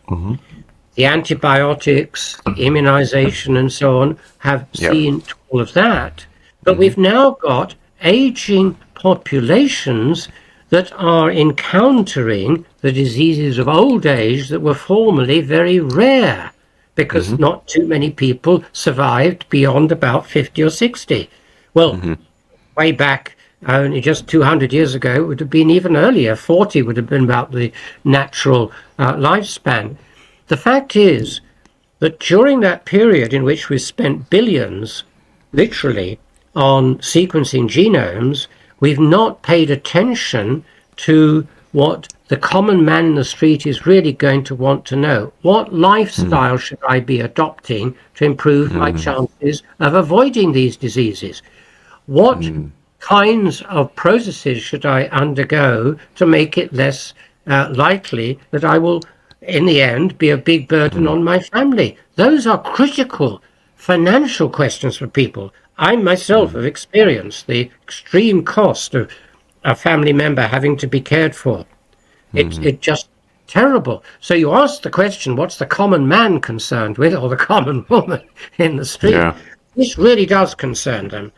The antibiotics, immunization, and so on have seen to all of that. But we've now got aging populations that are encountering the diseases of old age that were formerly very rare, because not too many people survived beyond about 50 or 60. Well, way back only just 200 years ago, it would have been even earlier. 40 would have been about the natural lifespan. The fact is that during that period in which we spent billions, literally, on sequencing genomes, we've not paid attention to what the common man in the street is really going to want to know. What lifestyle should I be adopting to improve my chances of avoiding these diseases? What kinds of processes should I undergo to make it less likely that I will, in the end, be a big burden on my family? Those are critical financial questions for people. I myself have experienced the extreme cost of a family member having to be cared for. It's just terrible. So you ask the question, what's the common man concerned with, or the common woman in the street? Yeah. This really does concern them.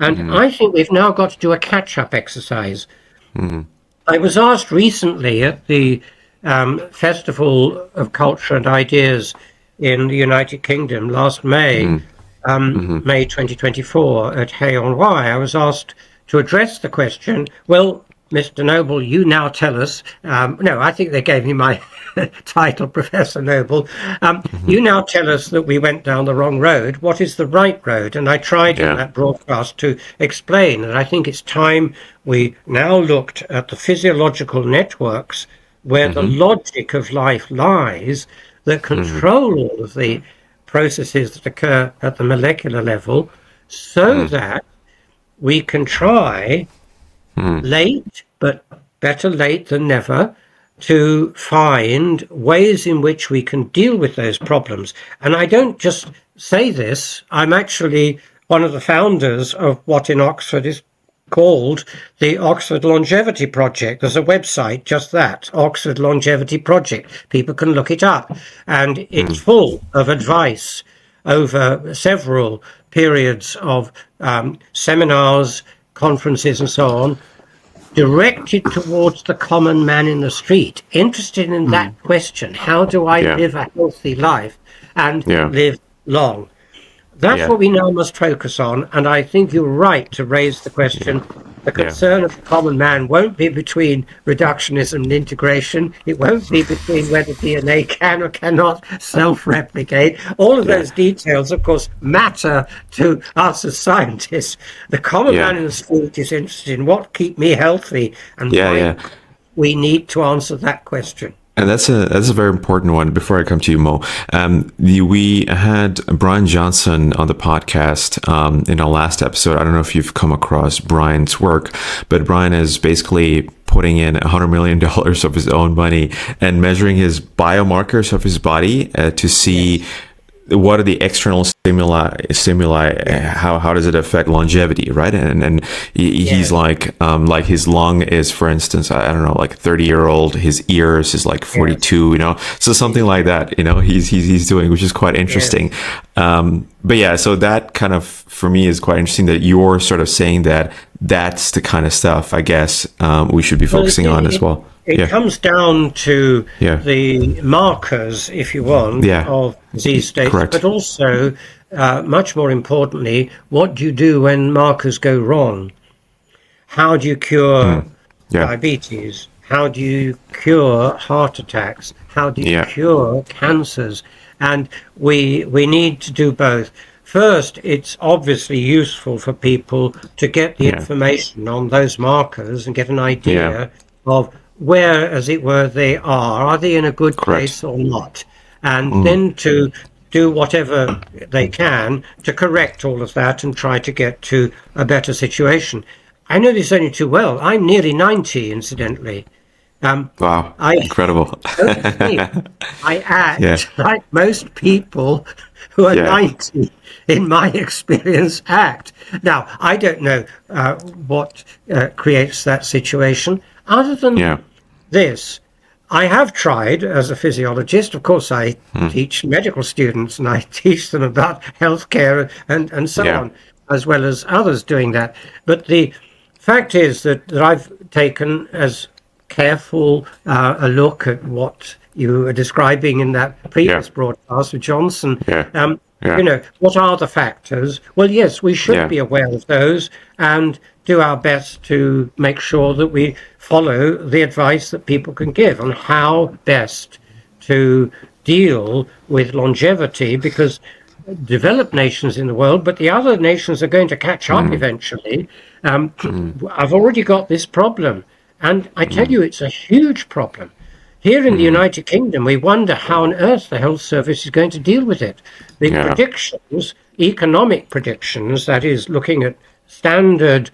And I think we've now got to do a catch-up exercise. I was asked recently at the Festival of Culture and Ideas in the United Kingdom last May, May 2024 at Hay-on-Wye, I was asked to address the question, well, Mr. Noble, you now tell us, no, I think they gave me my title, Professor Noble, you now tell us that we went down the wrong road. What is the right road? And I tried in that broadcast to explain that I think it's time we now looked at the physiological networks where the logic of life lies that control all of the processes that occur at the molecular level, so that we can try late, but better late than never, to find ways in which we can deal with those problems. And I don't just say this, I'm actually one of the founders of what in Oxford is called the Oxford Longevity Project. There's a website, just that, Oxford Longevity Project. People can look it up. And it's full of advice over several periods of seminars, conferences and so on, directed towards the common man in the street, interested in that question, how do I live a healthy life and live long? That's what we now must focus on, and I think you're right to raise the question. The concern of the common man won't be between reductionism and integration. It won't be between whether DNA can or cannot self-replicate. All of those details, of course, matter to us as scientists. The common man in the street is interested in what keep me healthy, and we need to answer that question. And that's a very important one. Before I come to you, Mo, we had Brian Johnson on the podcast in our last episode. I don't know if you've come across Brian's work, but Brian is basically putting in $100 million of his own money and measuring his biomarkers of his body to see what are the external stimuli, how does it affect longevity, right? And he's like his lung is, for instance, I don't know, like 30-year-old, his ears is like 42, so something like that, he's doing, which is quite interesting. But so that kind of, for me, is quite interesting that you're sort of saying that that's the kind of stuff, I guess, we should be focusing on as well. It comes down to the markers, if you want, of disease states, but also, much more importantly, what do you do when markers go wrong? How do you cure diabetes? How do you cure heart attacks? How do you cure cancers? And we need to do both. First, it's obviously useful for people to get the information on those markers and get an idea of where, as it were, they are they in a good place or not? And then to do whatever they can to correct all of that and try to get to a better situation. I know this only too well. I'm nearly 90, incidentally. Wow, incredible. I act like most people who are 90, in my experience, act. Now, I don't know what creates that situation, other than this. I have tried as a physiologist. Of course, I teach medical students and I teach them about healthcare and so on, as well as others doing that. But the fact is that I've taken as careful a look at what you were describing in that previous broadcast with Johnson. What are the factors? Well, yes, we should be aware of those and do our best to make sure that we follow the advice that people can give on how best to deal with longevity, because developed nations in the world, but the other nations are going to catch up eventually. I've already got this problem, and I tell you, it's a huge problem. Here in the United Kingdom, we wonder how on earth the health service is going to deal with it. The predictions, economic predictions, that is, looking at standard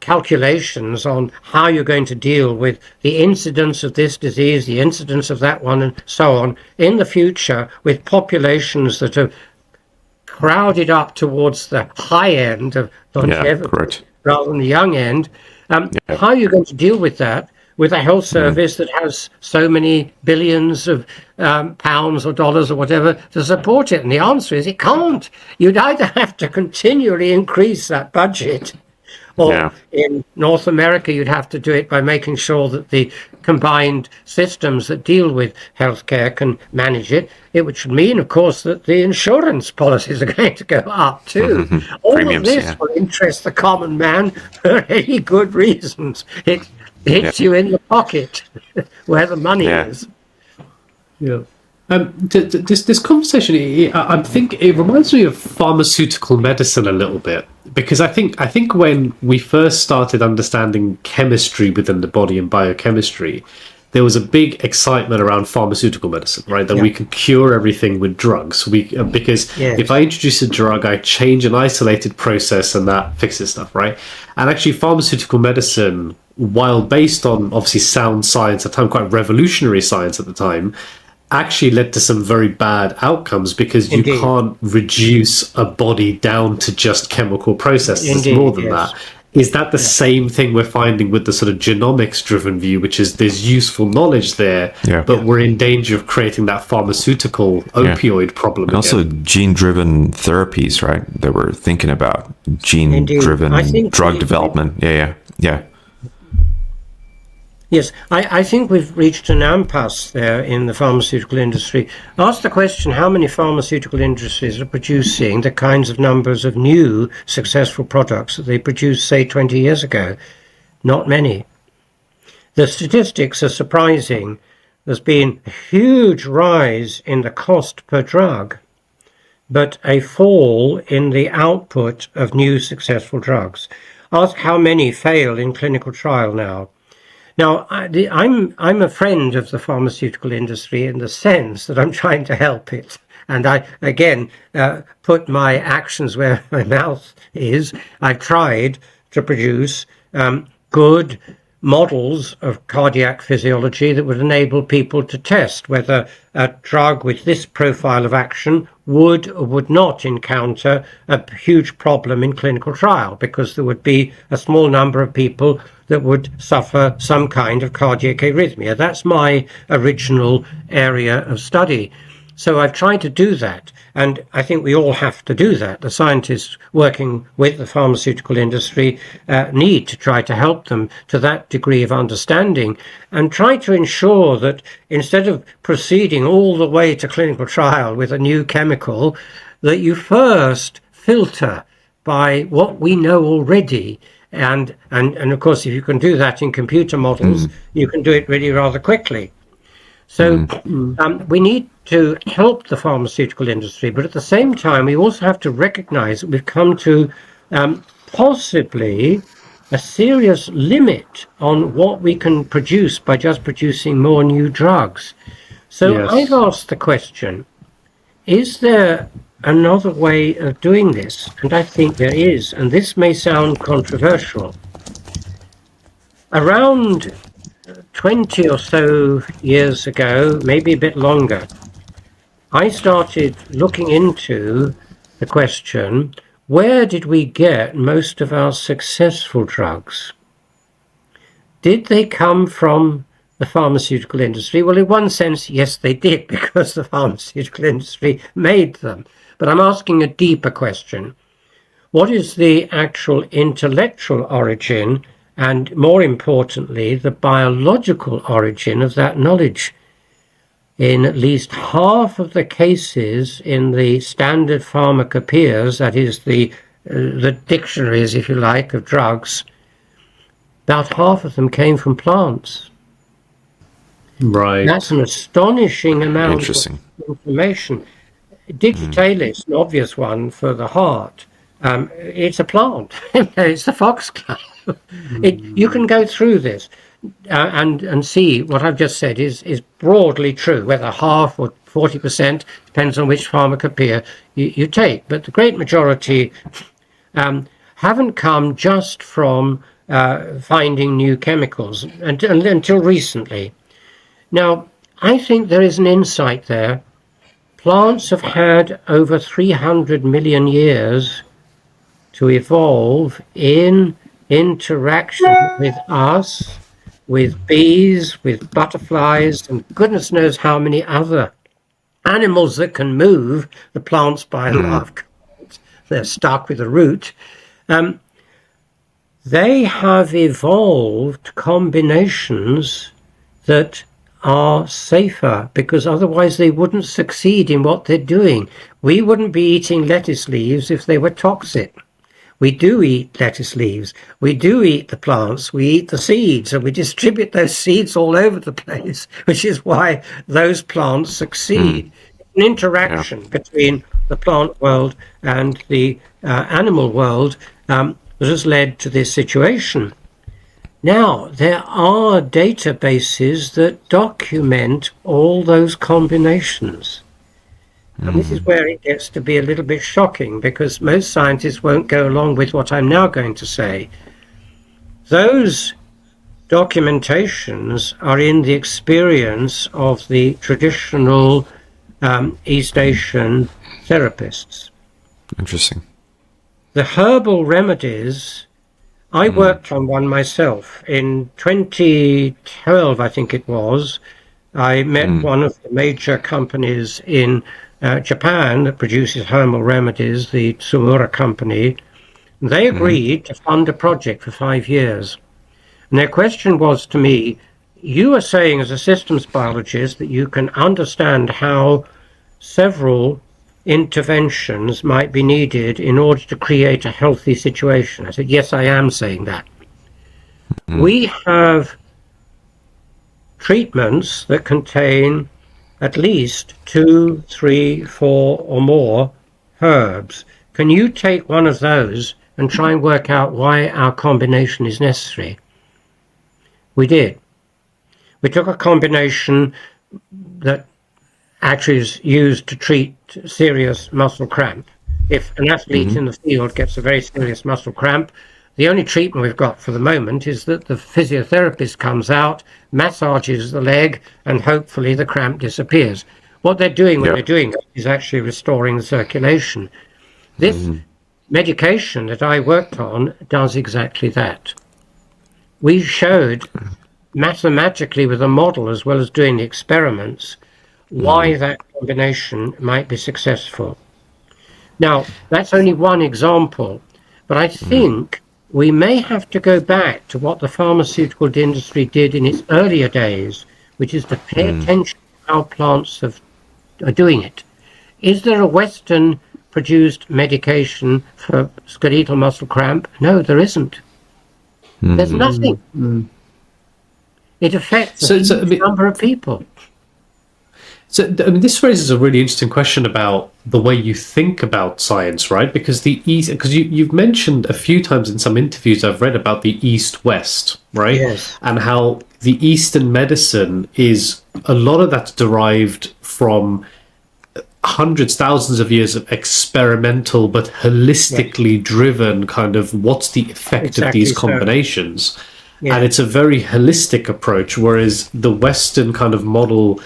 calculations on how you're going to deal with the incidence of this disease, the incidence of that one, and so on, in the future, with populations that are crowded up towards the high end of longevity rather than the young end. How are you going to deal with that with a health service that has so many billions of pounds or dollars or whatever to support it? And the answer is it can't. You'd either have to continually increase that budget, or in North America, you'd have to do it by making sure that the combined systems that deal with healthcare can manage it. It would mean, of course, that the insurance policies are going to go up too. All Premiums, of this will interest the common man for any good reasons. It hits you in the pocket where the money is. This conversation, I think it reminds me of pharmaceutical medicine a little bit, because I think when we first started understanding chemistry within the body and biochemistry, there was a big excitement around pharmaceutical medicine, right? That we could cure everything with drugs. Because if I introduce a drug, I change an isolated process and that fixes stuff, right? And actually, pharmaceutical medicine, while based on obviously sound science at the time, quite revolutionary science at the time, actually led to some very bad outcomes, because you can't reduce a body down to just chemical processes. It's more than that. Is that the same thing we're finding with the sort of genomics driven view, which is there's useful knowledge there, but we're in danger of creating that pharmaceutical opioid problem and also gene driven therapies, right, that we're thinking about, gene driven drug development. Yes, I think we've reached an impasse there in the pharmaceutical industry. Ask the question, how many pharmaceutical industries are producing the kinds of numbers of new successful products that they produced, say, 20 years ago? Not many. The statistics are surprising. There's been a huge rise in the cost per drug, but a fall in the output of new successful drugs. Ask how many fail in clinical trial now. Now, I'm a friend of the pharmaceutical industry in the sense that I'm trying to help it. And I, again, put my actions where my mouth is. I've tried to produce good models of cardiac physiology that would enable people to test whether a drug with this profile of action would or would not encounter a huge problem in clinical trial, because there would be a small number of people that would suffer some kind of cardiac arrhythmia. That's my original area of study. So I've tried to do that, and I think we all have to do that. The scientists working with the pharmaceutical industry need to try to help them to that degree of understanding, and try to ensure that instead of proceeding all the way to clinical trial with a new chemical, that you first filter by what we know already. And of course, if you can do that in computer models, you can do it really rather quickly. So we need to help the pharmaceutical industry, but at the same time, we also have to recognize that we've come to possibly a serious limit on what we can produce by just producing more new drugs. So I've asked the question, is there another way of doing this? And I think there is, and this may sound controversial. Around 20 or so years ago, maybe a bit longer, I started looking into the question, where did we get most of our successful drugs? Did they come from the pharmaceutical industry? Well, in one sense, yes, they did, because the pharmaceutical industry made them. But I'm asking a deeper question. What is the actual intellectual origin, and more importantly, the biological origin of that knowledge? In at least half of the cases in the standard pharmacopoeias, that is the the dictionaries, if you like, of drugs, about half of them came from plants. Right. That's an astonishing amount Interesting. of information. Digitalis, an obvious one for the heart. It's a plant. It's the foxglove. You can go through this and see what I've just said is broadly true. Whether half or 40% depends on which pharmacopoeia you take. But the great majority haven't come just from finding new chemicals until recently. Now, I think there is an insight there. Plants have had over 300 million years to evolve in interaction with us, with bees, with butterflies, and goodness knows how many other animals that can move. The plants, by and large, they're stuck with a root. They have evolved combinations that are safer, because otherwise they wouldn't succeed in what they're doing. We wouldn't be eating lettuce leaves if they were toxic. We do eat lettuce leaves. We do eat the plants. We eat the seeds, and we distribute those seeds all over the place, which is why those plants succeed. An interaction between the plant world and the animal world that has led to this situation. Now, there are databases that document all those combinations. And this is where it gets to be a little bit shocking, because most scientists won't go along with what I'm now going to say. Those documentations are in the experience of the traditional East Asian therapists. Interesting. The herbal remedies, I worked on one myself in 2012, I think it was. I met one of the major companies in Japan that produces herbal remedies, the Tsumura company. They agreed to fund a project for 5 years. And their question was to me, you are saying as a systems biologist that you can understand how several interventions might be needed in order to create a healthy situation. I said, yes, I am saying that. We have treatments that contain at least 2, 3, 4 or more herbs. Can you take one of those and try and work out why our combination is necessary? We did. We took a combination that actually is used to treat serious muscle cramp. If an athlete in the field gets a very serious muscle cramp, the only treatment we've got for the moment is that the physiotherapist comes out, massages the leg, and hopefully the cramp disappears. What they're doing when they're doing it is actually restoring the circulation. This medication that I worked on does exactly that. We showed mathematically with a model, as well as doing the experiments, why that combination might be successful. Now, that's only one example, but I think we may have to go back to what the pharmaceutical industry did in its earlier days, which is to pay attention to how plants are doing it. Is there a Western-produced medication for skeletal muscle cramp? No, there isn't. There's nothing. It affects a huge number of people. So, I mean, this raises a really interesting question about the way you think about science, right? Because you've mentioned a few times in some interviews I've read about the East-West, right? Yes. And how the Eastern medicine is, a lot of that's derived from hundreds, thousands of years of experimental but holistically driven kind of what's the effect of these combinations. And it's a very holistic approach, whereas the Western kind of model,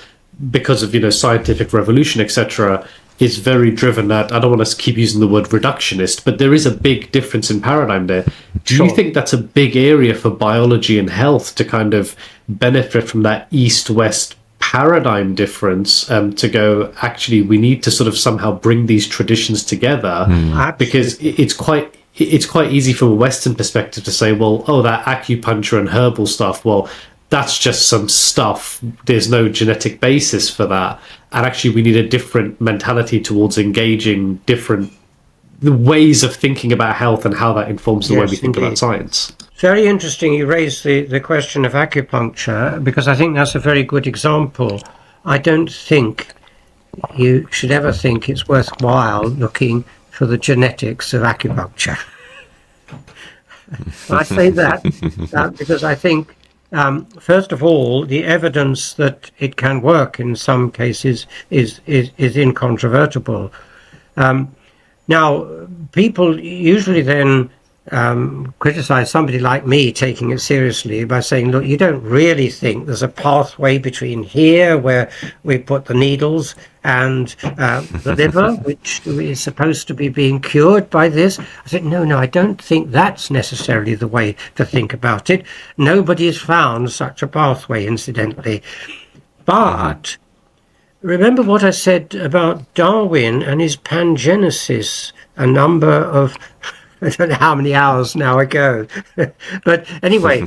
because of scientific revolution, etc., is very driven at, I don't want to keep using the word reductionist, but there is a big difference in paradigm there. Do you think that's a big area for biology and health to kind of benefit from that East-West paradigm difference, to go, actually, we need to sort of somehow bring these traditions together? Because it's quite easy from a Western perspective to say, well, that acupuncture and herbal stuff, well, that's just some stuff. There's no genetic basis for that. And actually, we need a different mentality towards engaging different the ways of thinking about health and how that informs the way Yes, we think indeed. about science. Very interesting you raised the question of acupuncture, because I think that's a very good example. I don't think you should ever think it's worthwhile looking for the genetics of acupuncture. I say that because I think, first of all, the evidence that it can work in some cases is incontrovertible. Now, people usually then criticize somebody like me taking it seriously by saying, look, you don't really think there's a pathway between here where we put the needles and the liver, which is supposed to be being cured by this. I said, no, I don't think that's necessarily the way to think about it. Nobody's found such a pathway, incidentally. But remember what I said about Darwin and his pangenesis a number of, I don't know how many hours now ago. But anyway,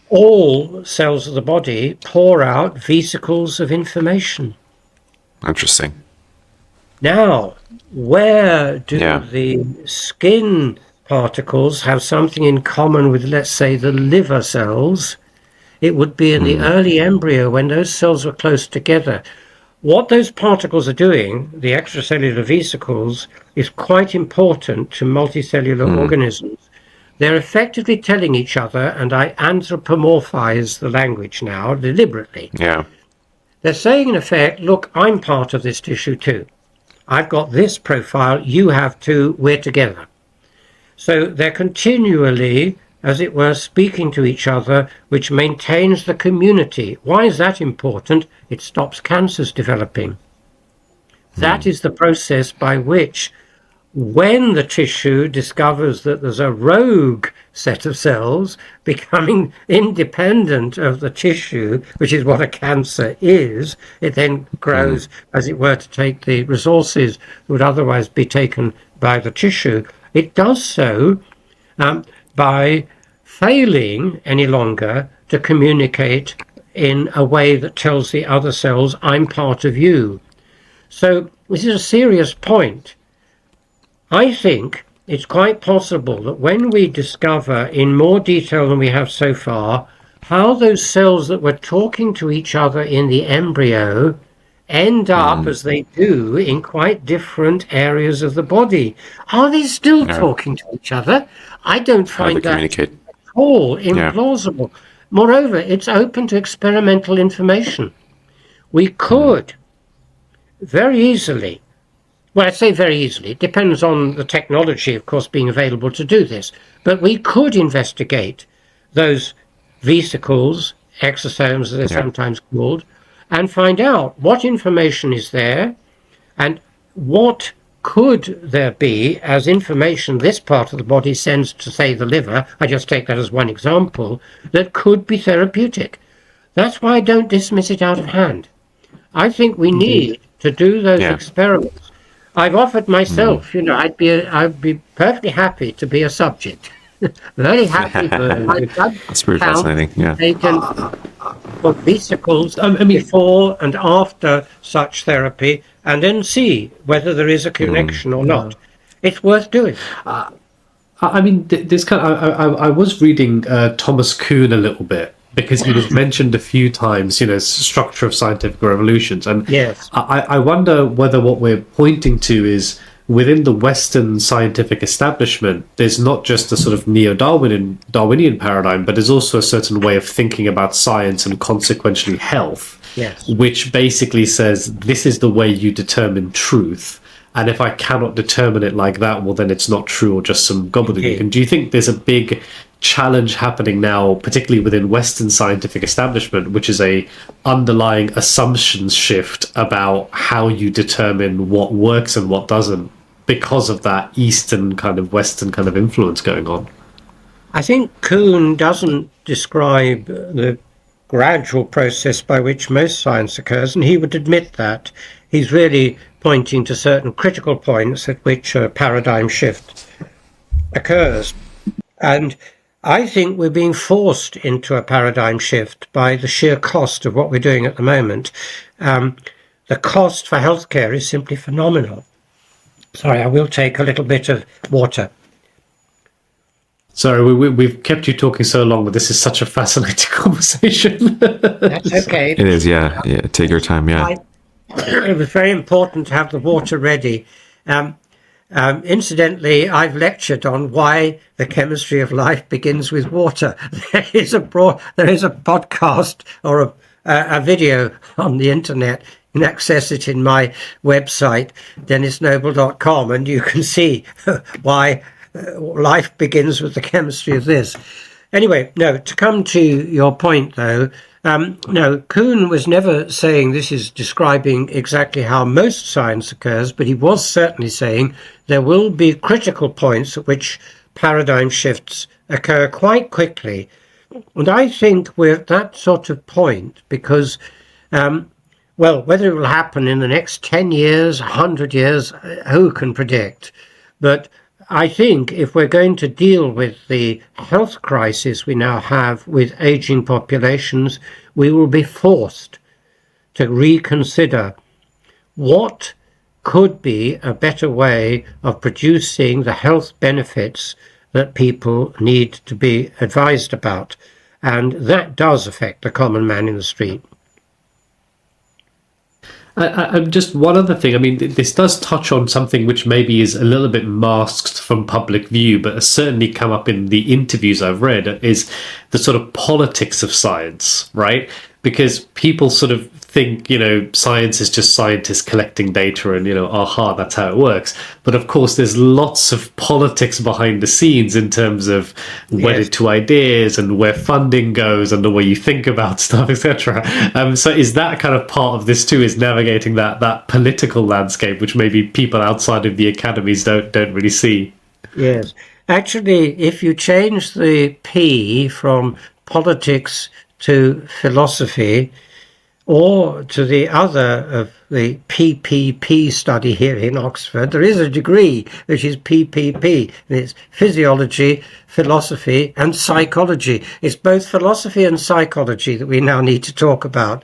all cells of the body pour out vesicles of information. Interesting. Now, where do the skin particles have something in common with, let's say, the liver cells? It would be in the early embryo when those cells were close together. What those particles are doing, the extracellular vesicles, is quite important to multicellular organisms. They're effectively telling each other, and I anthropomorphize the language now deliberately. Yeah. They're saying, in effect, look, I'm part of this tissue too. I've got this profile, you have too, we're together. So they're continually, as it were, speaking to each other, which maintains the community. Why is that important? It stops cancers developing. That is the process by which, when the tissue discovers that there's a rogue set of cells becoming independent of the tissue, which is what a cancer is, it then grows, as it were, to take the resources that would otherwise be taken by the tissue. It does so by failing any longer to communicate in a way that tells the other cells, I'm part of you. So this is a serious point. I think it's quite possible that when we discover in more detail than we have so far how those cells that were talking to each other in the embryo end up as they do in quite different areas of the body. Are they still talking to each other? I don't find that at all implausible. Moreover, it's open to experimental information. We could very easily, well, I say very easily, it depends on the technology, of course, being available to do this, but we could investigate those vesicles, exosomes as they're sometimes called, and find out what information is there and what could there be as information this part of the body sends to, say, the liver. I just take that as one example, that could be therapeutic. That's why I don't dismiss it out of hand. I think we need to do those experiments. I've offered myself, you know, I'd be perfectly happy to be a subject. Very happy for That's pretty fascinating. Yeah. Taken for vesicles before and after such therapy, and then see whether there is a connection or not. It's worth doing. I mean, this kind of, I was reading Thomas Kuhn a little bit, because he was mentioned a few times, you know, structure of scientific revolutions. And yes, I wonder whether what we're pointing to is within the Western scientific establishment, there's not just a sort of Neo-Darwinian paradigm, but there's also a certain way of thinking about science and consequently health, which basically says this is the way you determine truth. And if I cannot determine it like that, well, then it's not true or just some gobbledygook. And do you think there's a big challenge happening now, particularly within Western scientific establishment, which is a underlying assumptions shift about how you determine what works and what doesn't, because of that Eastern kind of Western kind of influence going on? I think Kuhn doesn't describe the gradual process by which most science occurs, and he would admit that. He's really pointing to certain critical points at which a paradigm shift occurs. And I think we're being forced into a paradigm shift by the sheer cost of what we're doing at the moment. The cost for healthcare is simply phenomenal. Sorry, I will take a little bit of water. Sorry, we've kept you talking so long, but this is such a fascinating conversation. That's okay. It is, yeah. Yeah, take your time, yeah. It was very important to have the water ready. Incidentally, I've lectured on why the chemistry of life begins with water. There is a podcast or a video on the internet. You can access it in my website, denisnoble.com, and you can see why life begins with the chemistry of this. Anyway, no, to come to your point, though, no, Kuhn was never saying this is describing exactly how most science occurs, but he was certainly saying there will be critical points at which paradigm shifts occur quite quickly. And I think we're at that sort of point because, well, whether it will happen in the next 10 years, 100 years, who can predict? But I think if we're going to deal with the health crisis we now have with aging populations, we will be forced to reconsider what could be a better way of producing the health benefits that people need to be advised about. And that does affect the common man in the street. Just one other thing. I mean, this does touch on something which maybe is a little bit masked from public view, but has certainly come up in the interviews I've read, is the sort of politics of science, right? Because people sort of think, science is just scientists collecting data and, aha, that's how it works. But of course, there's lots of politics behind the scenes in terms of wedded to ideas and where funding goes and the way you think about stuff, etc. So is that kind of part of this too, is navigating that political landscape, which maybe people outside of the academies don't really see? Yes. Actually, if you change the P from politics to philosophy, or to the other of the PPP study here in Oxford, there is a degree which is PPP, and it's physiology, philosophy, and psychology. It's both philosophy and psychology that we now need to talk about.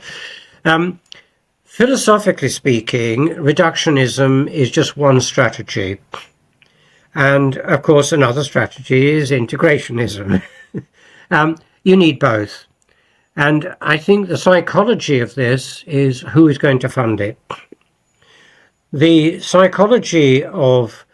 Philosophically speaking, reductionism is just one strategy. And, of course, another strategy is integrationism. You need both. And I think the psychology of this is who is going to fund it. The psychology of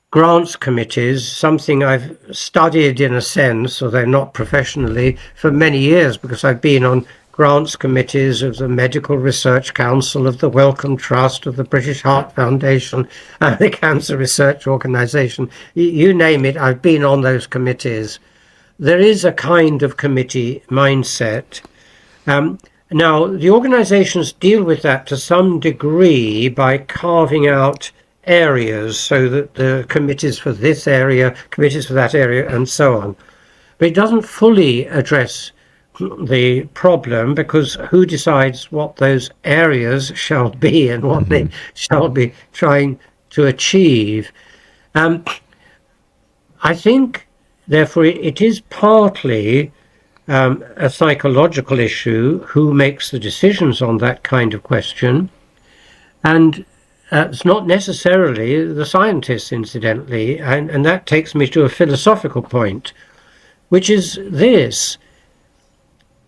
grants committees, something I've studied in a sense, although not professionally, for many years, because I've been on grants committees of the Medical Research Council, of the Wellcome Trust, of the British Heart Foundation, the Cancer Research Organisation. You name it, I've been on those committees. There is a kind of committee mindset. Now, the organizations deal with that to some degree by carving out areas so that the committees for this area, committees for that area, and so on. But it doesn't fully address the problem, because who decides what those areas shall be and what they shall be trying to achieve? I think, therefore, it is partly a psychological issue, who makes the decisions on that kind of question. And it's not necessarily the scientists, incidentally. And that takes me to a philosophical point, which is this.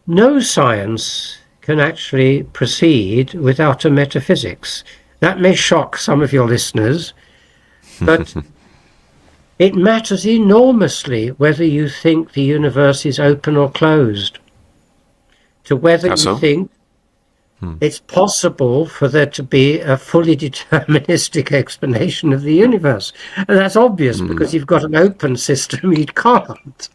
No science can actually proceed without a metaphysics. That may shock some of your listeners, but it matters enormously whether you think the universe is open or closed, to whether you think it's possible for there to be a fully deterministic explanation of the universe. And that's obvious, because you've got an open system, you can't.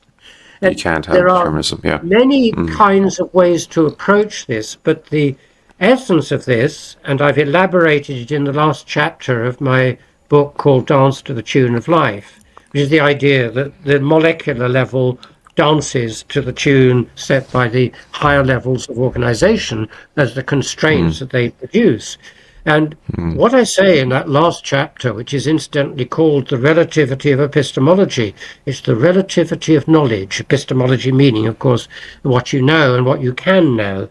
You can't have determinism, yeah. Many kinds of ways to approach this, but the essence of this, and I've elaborated it in the last chapter of my book called Dance to the Tune of Life, which is the idea that the molecular level dances to the tune set by the higher levels of organization as the constraints that they produce. And what I say in that last chapter, which is incidentally called the relativity of epistemology, it's the relativity of knowledge, epistemology meaning, of course, what you know and what you can know.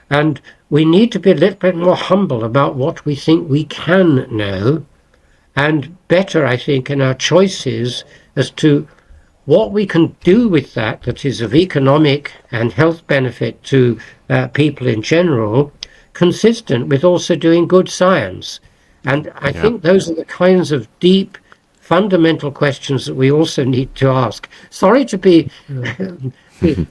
And we need to be a little bit more humble about what we think we can know, and better, I think, in our choices as to what we can do with that is of economic and health benefit to people in general, consistent with also doing good science. And I think those are the kinds of deep, fundamental questions that we also need to ask. Sorry to be...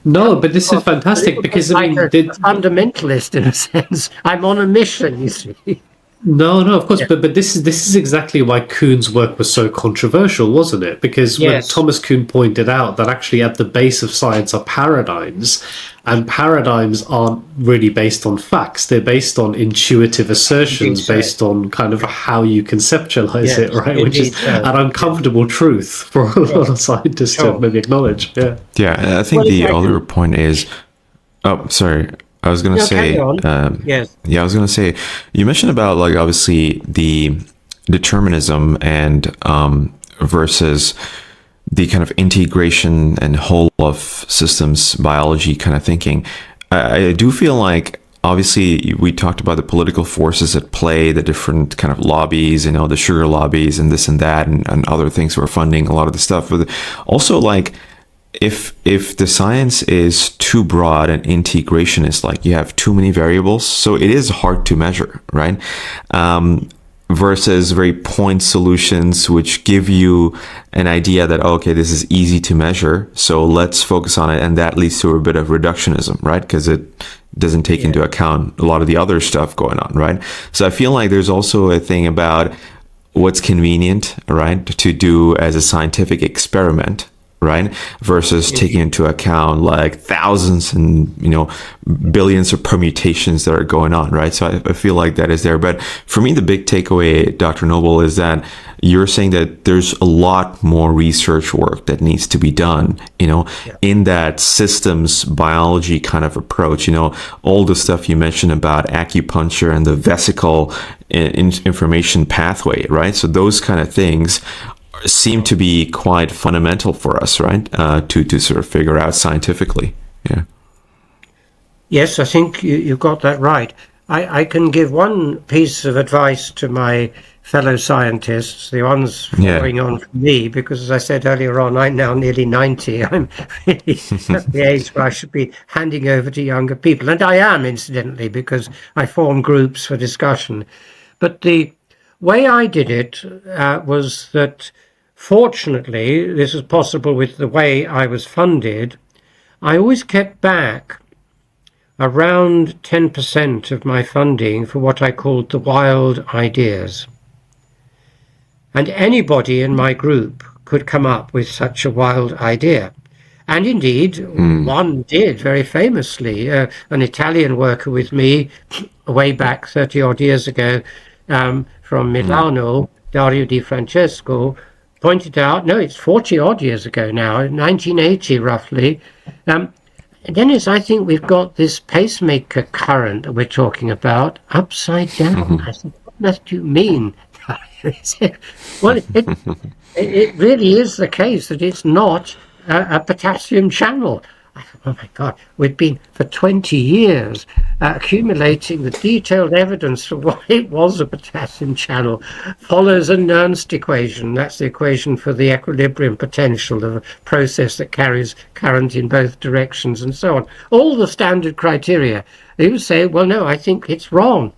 No, but this is fantastic because, I mean... a fundamentalist, in a sense. I'm on a mission, you see. No, of course, but this is exactly why Kuhn's work was so controversial, wasn't it? Because when Thomas Kuhn pointed out that actually at the base of science are paradigms, and paradigms aren't really based on facts, they're based on intuitive assertions, based on kind of how you conceptualize it, right? Which is an uncomfortable truth for a lot of scientists to maybe acknowledge. Yeah, I think the other point is... Oh, sorry. I was going to say, I was going to say, you mentioned about like obviously the determinism and versus the kind of integration and whole of systems biology kind of thinking. I do feel like obviously we talked about the political forces at play, the different kind of lobbies, you know, the sugar lobbies and this and that and other things who are funding a lot of the stuff. But also like, if the science is too broad and integrationist, like you have too many variables, so it is hard to measure, right? Versus very point solutions, which give you an idea that, okay, this is easy to measure, so let's focus on it. And that leads to a bit of reductionism, right? Because it doesn't take into account a lot of the other stuff going on, right? So I feel like there's also a thing about what's convenient, right, to do as a scientific experiment, right, versus taking into account like thousands and billions of permutations that are going on, right? So I feel like that is there. But for me, the big takeaway, Dr. Noble, is that you're saying that there's a lot more research work that needs to be done, in that systems biology kind of approach. All the stuff you mentioned about acupuncture and the vesicle information pathway, right? So those kind of things seem to be quite fundamental for us, right? To sort of figure out scientifically. Yeah. Yes, I think you got that right. I can give one piece of advice to my fellow scientists, the ones following on from me, because as I said earlier on, I'm now nearly 90. I'm really at the age where I should be handing over to younger people. And I am, incidentally, because I form groups for discussion. But the way I did it was that, fortunately, this was possible with the way I was funded. I always kept back around 10% of my funding for what I called the wild ideas. And anybody in my group could come up with such a wild idea. And indeed, one did very famously. An Italian worker with me way back 30 odd years ago from Milano, Dario Di Francesco, pointed out, no, it's 40 odd years ago now, 1980 roughly. Dennis, I think we've got this pacemaker current that we're talking about upside down. I said, what do you mean? Well, it really is the case that it's not a potassium channel. I thought, oh my God, we've been for 20 years accumulating the detailed evidence for why it was a potassium channel. Follows a Nernst equation. That's the equation for the equilibrium potential of a process that carries current in both directions and so on. All the standard criteria. They would say, well, no, I think it's wrong.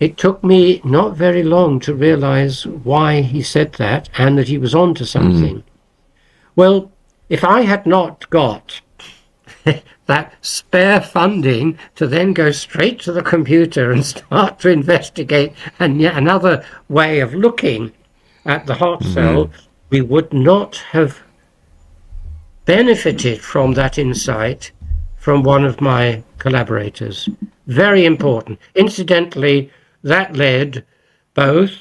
It took me not very long to realize why he said that and that he was on to something. Well, if I had not got that spare funding to then go straight to the computer and start to investigate and yet another way of looking at the heart cell, we would not have benefited from that insight from one of my collaborators. Very important. Incidentally, that led both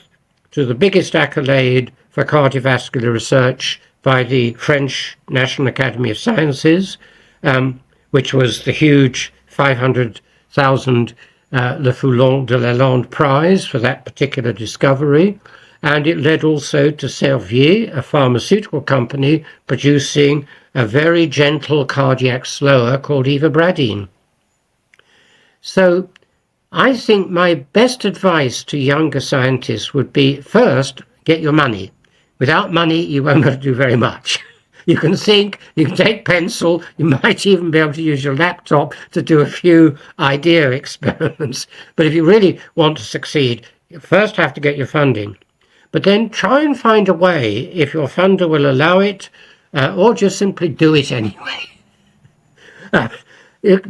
to the biggest accolade for cardiovascular research by the French National Academy of Sciences, which was the huge 500,000 Le Foulon de Lalande Prize for that particular discovery. And it led also to Servier, a pharmaceutical company, producing a very gentle cardiac slower called ivabradine. So I think my best advice to younger scientists would be, first, get your money. Without money, you won't be able to do very much. You can think, you can take pencil, you might even be able to use your laptop to do a few idea experiments. But if you really want to succeed, you first have to get your funding. But then try and find a way, if your funder will allow it, or just simply do it anyway.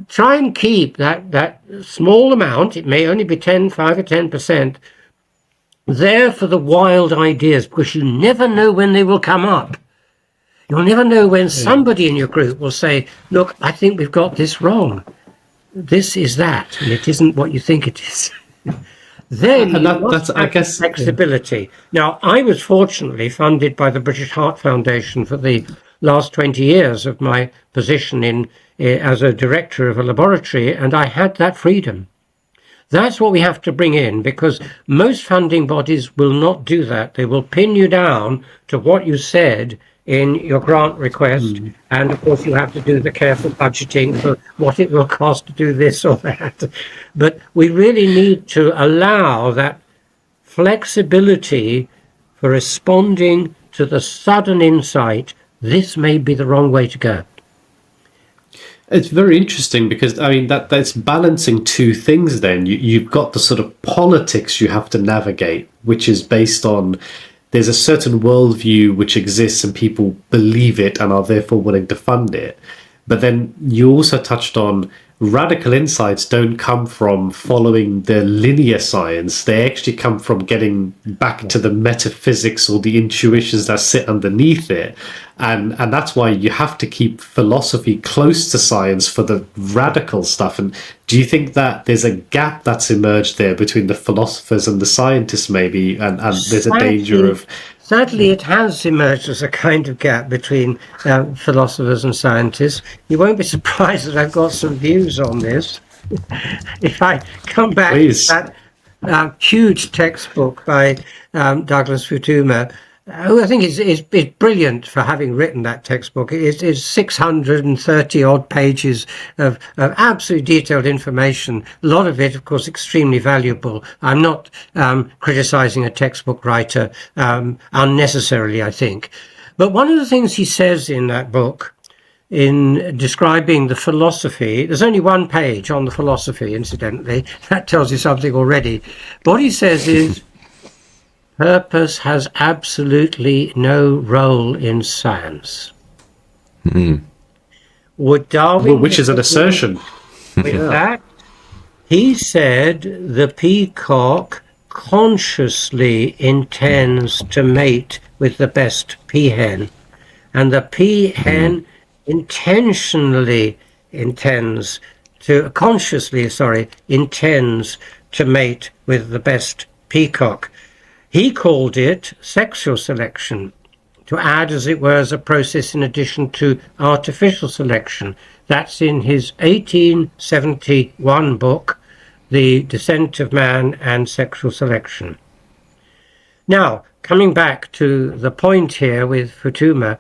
Try and keep that small amount, it may only be 5 or 10%, there for the wild ideas, because you never know when they will come up. You'll never know when somebody in your group will say, look, I think we've got this wrong. This is that, and it isn't what you think it is. Then that's, I guess, flexibility. Now, I was fortunately funded by the British Heart Foundation for the last 20 years of my position as a director of a laboratory, and I had that freedom. That's what we have to bring in, because most funding bodies will not do that. They will pin you down to what you said in your grant request, and of course you have to do the careful budgeting for what it will cost to do this or that. But we really need to allow that flexibility for responding to the sudden insight, this may be the wrong way to go. It's very interesting because, I mean, that's balancing two things then. You've got the sort of politics you have to navigate, which is based on there's a certain worldview which exists and people believe it and are therefore willing to fund it. But then you also touched on radical insights don't come from following the linear science. They actually come from getting back to the metaphysics or the intuitions that sit underneath it. And that's why you have to keep philosophy close to science for the radical stuff. And do you think that there's a gap that's emerged there between the philosophers and the scientists maybe, and there's a danger of... Sadly, it has emerged as a kind of gap between philosophers and scientists. You won't be surprised that I've got some views on this. If I come back to that huge textbook by Douglas Futuyma, who I think is brilliant for having written that textbook. It is 630 odd pages of absolutely detailed information. A lot of it, of course, extremely valuable. I'm not criticizing a textbook writer unnecessarily, I think. But one of the things he says in that book, in describing the philosophy, there's only one page on the philosophy, incidentally. That tells you something already. What he says is, purpose has absolutely no role in science. Would Darwin... which is an assertion. With that, he said the peacock consciously intends to mate with the best peahen, and the peahen intends to mate with the best peacock. He called it sexual selection, to add, as it were, as a process in addition to artificial selection. That's in his 1871 book, The Descent of Man and Sexual Selection. Now, coming back to the point here with Futuyma,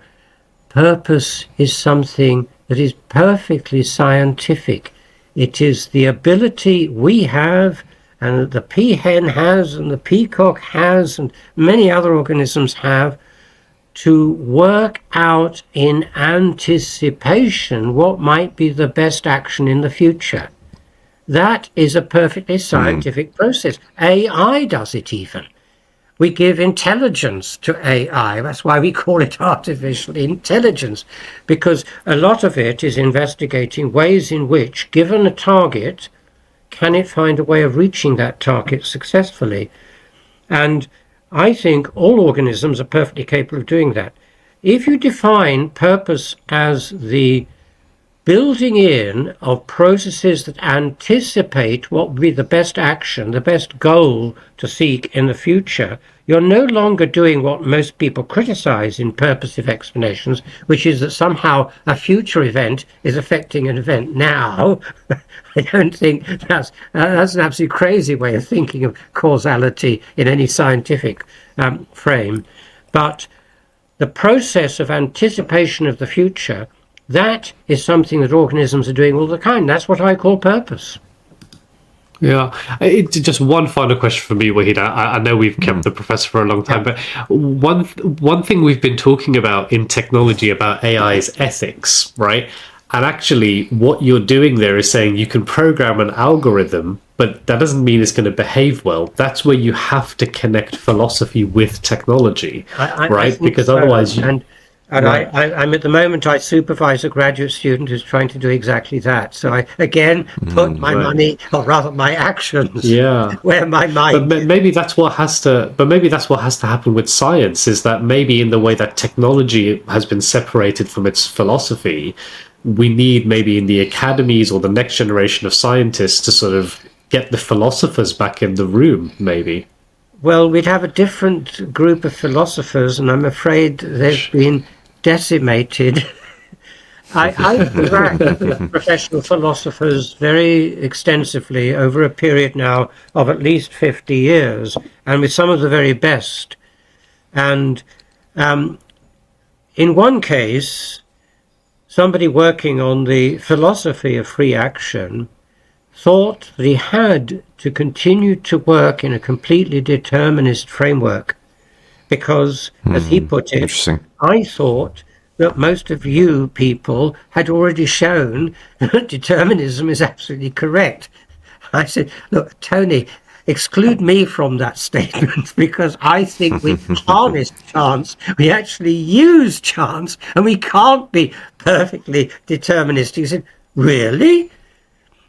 purpose is something that is perfectly scientific. It is the ability we have, and the peahen has, and the peacock has, and many other organisms have, to work out in anticipation what might be the best action in the future. That is a perfectly scientific process. AI does it even. We give intelligence to AI. That's why we call it artificial intelligence, because a lot of it is investigating ways in which, given a target, can it find a way of reaching that target successfully? And I think all organisms are perfectly capable of doing that. If you define purpose as the building in of processes that anticipate what will be the best action, the best goal to seek in the future, you're no longer doing what most people criticize in purposive explanations, which is that somehow a future event is affecting an event now. I don't think that's an absolutely crazy way of thinking of causality in any scientific frame. But the process of anticipation of the future, that is something that organisms are doing all the time. That's what I call purpose. Yeah, just one final question for me, Wahid. I know we've kept the professor for a long time, but one thing we've been talking about in technology about AI is ethics, right? And actually, what you're doing there is saying you can program an algorithm, but that doesn't mean it's going to behave well. That's where you have to connect philosophy with technology, right? Because so. otherwise, And I'm at the moment, I supervise a graduate student who's trying to do exactly that. So I, again, put my money, or rather my actions, where my mind but maybe that's what has to, happen with science, is that maybe in the way that technology has been separated from its philosophy, we need maybe in the academies or the next generation of scientists to sort of get the philosophers back in the room, maybe. Well, we'd have a different group of philosophers, and I'm afraid they've been decimated. I interact with professional philosophers very extensively over a period now of at least 50 years, and with some of the very best. And in one case, somebody working on the philosophy of free action thought that he had to continue to work in a completely determinist framework because, as he put it, I thought that most of you people had already shown that determinism is absolutely correct. I said, look, Tony, exclude me from that statement because I think we harness chance, we actually use chance, and we can't be perfectly deterministic. He said, really?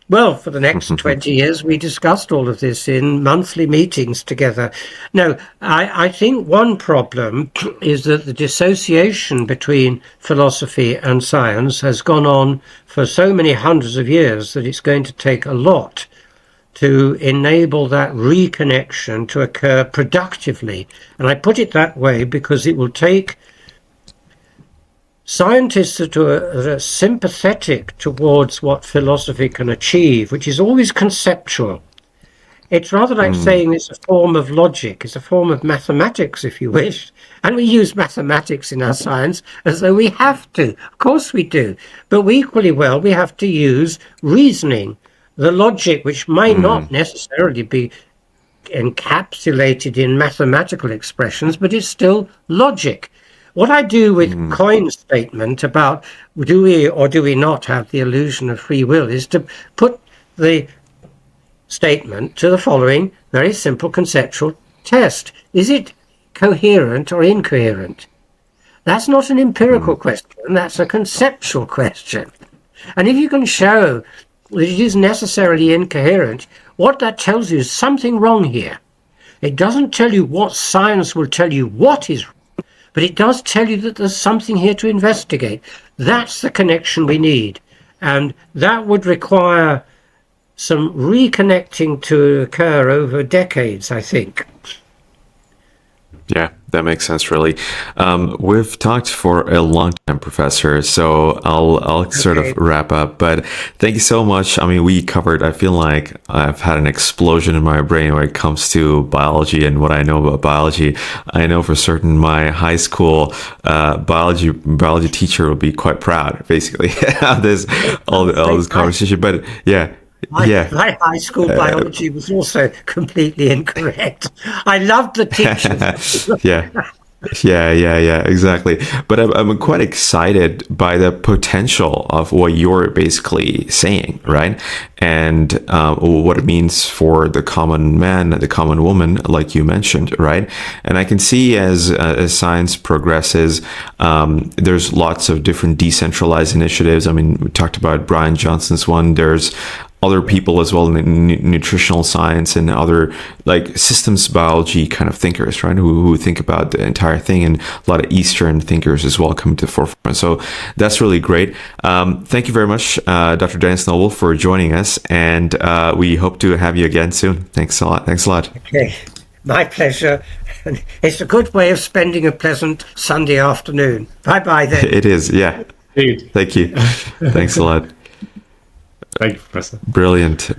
Well, for the next 20 years, we discussed all of this in monthly meetings together. No, I think one problem is that the dissociation between philosophy and science has gone on for so many hundreds of years that it's going to take a lot to enable that reconnection to occur productively. And I put it that way because it will take scientists that are sympathetic towards what philosophy can achieve, which is always conceptual. It's rather like saying it's a form of logic, it's a form of mathematics, if you wish. And we use mathematics in our science as though we have to. Of course we do. But equally well, we have to use reasoning, the logic, which may not necessarily be encapsulated in mathematical expressions, but it's still logic. What I do with Coyne's statement about do we or do we not have the illusion of free will is to put the statement to the following very simple conceptual test. Is it coherent or incoherent? That's not an empirical question, that's a conceptual question. And if you can show that it is necessarily incoherent, what that tells you is something wrong here. It doesn't tell you what science will tell you what is wrong, but it does tell you that there's something here to investigate. That's the connection we need. And that would require some reconnecting to occur over decades, I think. Yeah, that makes sense, really. We've talked for a long time, Professor, so I'll sort of wrap up. But thank you so much. I mean, we covered, I feel like I've had an explosion in my brain when it comes to biology and what I know about biology. I know for certain my high school biology teacher will be quite proud, basically, of all this conversation. But yeah. My high school biology was also completely incorrect. I loved the teachers. Yeah, exactly. But I'm quite excited by the potential of what you're basically saying, right? And what it means for the common man, the common woman, like you mentioned, right? And I can see as science progresses, there's lots of different decentralized initiatives. I mean, we talked about Brian Johnson's one. There's other people as well in nutritional science and other like systems biology kind of thinkers, right? Who think about the entire thing, and a lot of Eastern thinkers as well come to the forefront. So that's really great. Thank you very much, Dr. Denis Noble, for joining us, and we hope to have you again soon. Thanks a lot. Okay, my pleasure. It's a good way of spending a pleasant Sunday afternoon. Bye then. It is, yeah. Thank you. Thanks a lot. Thank you, Professor. Brilliant.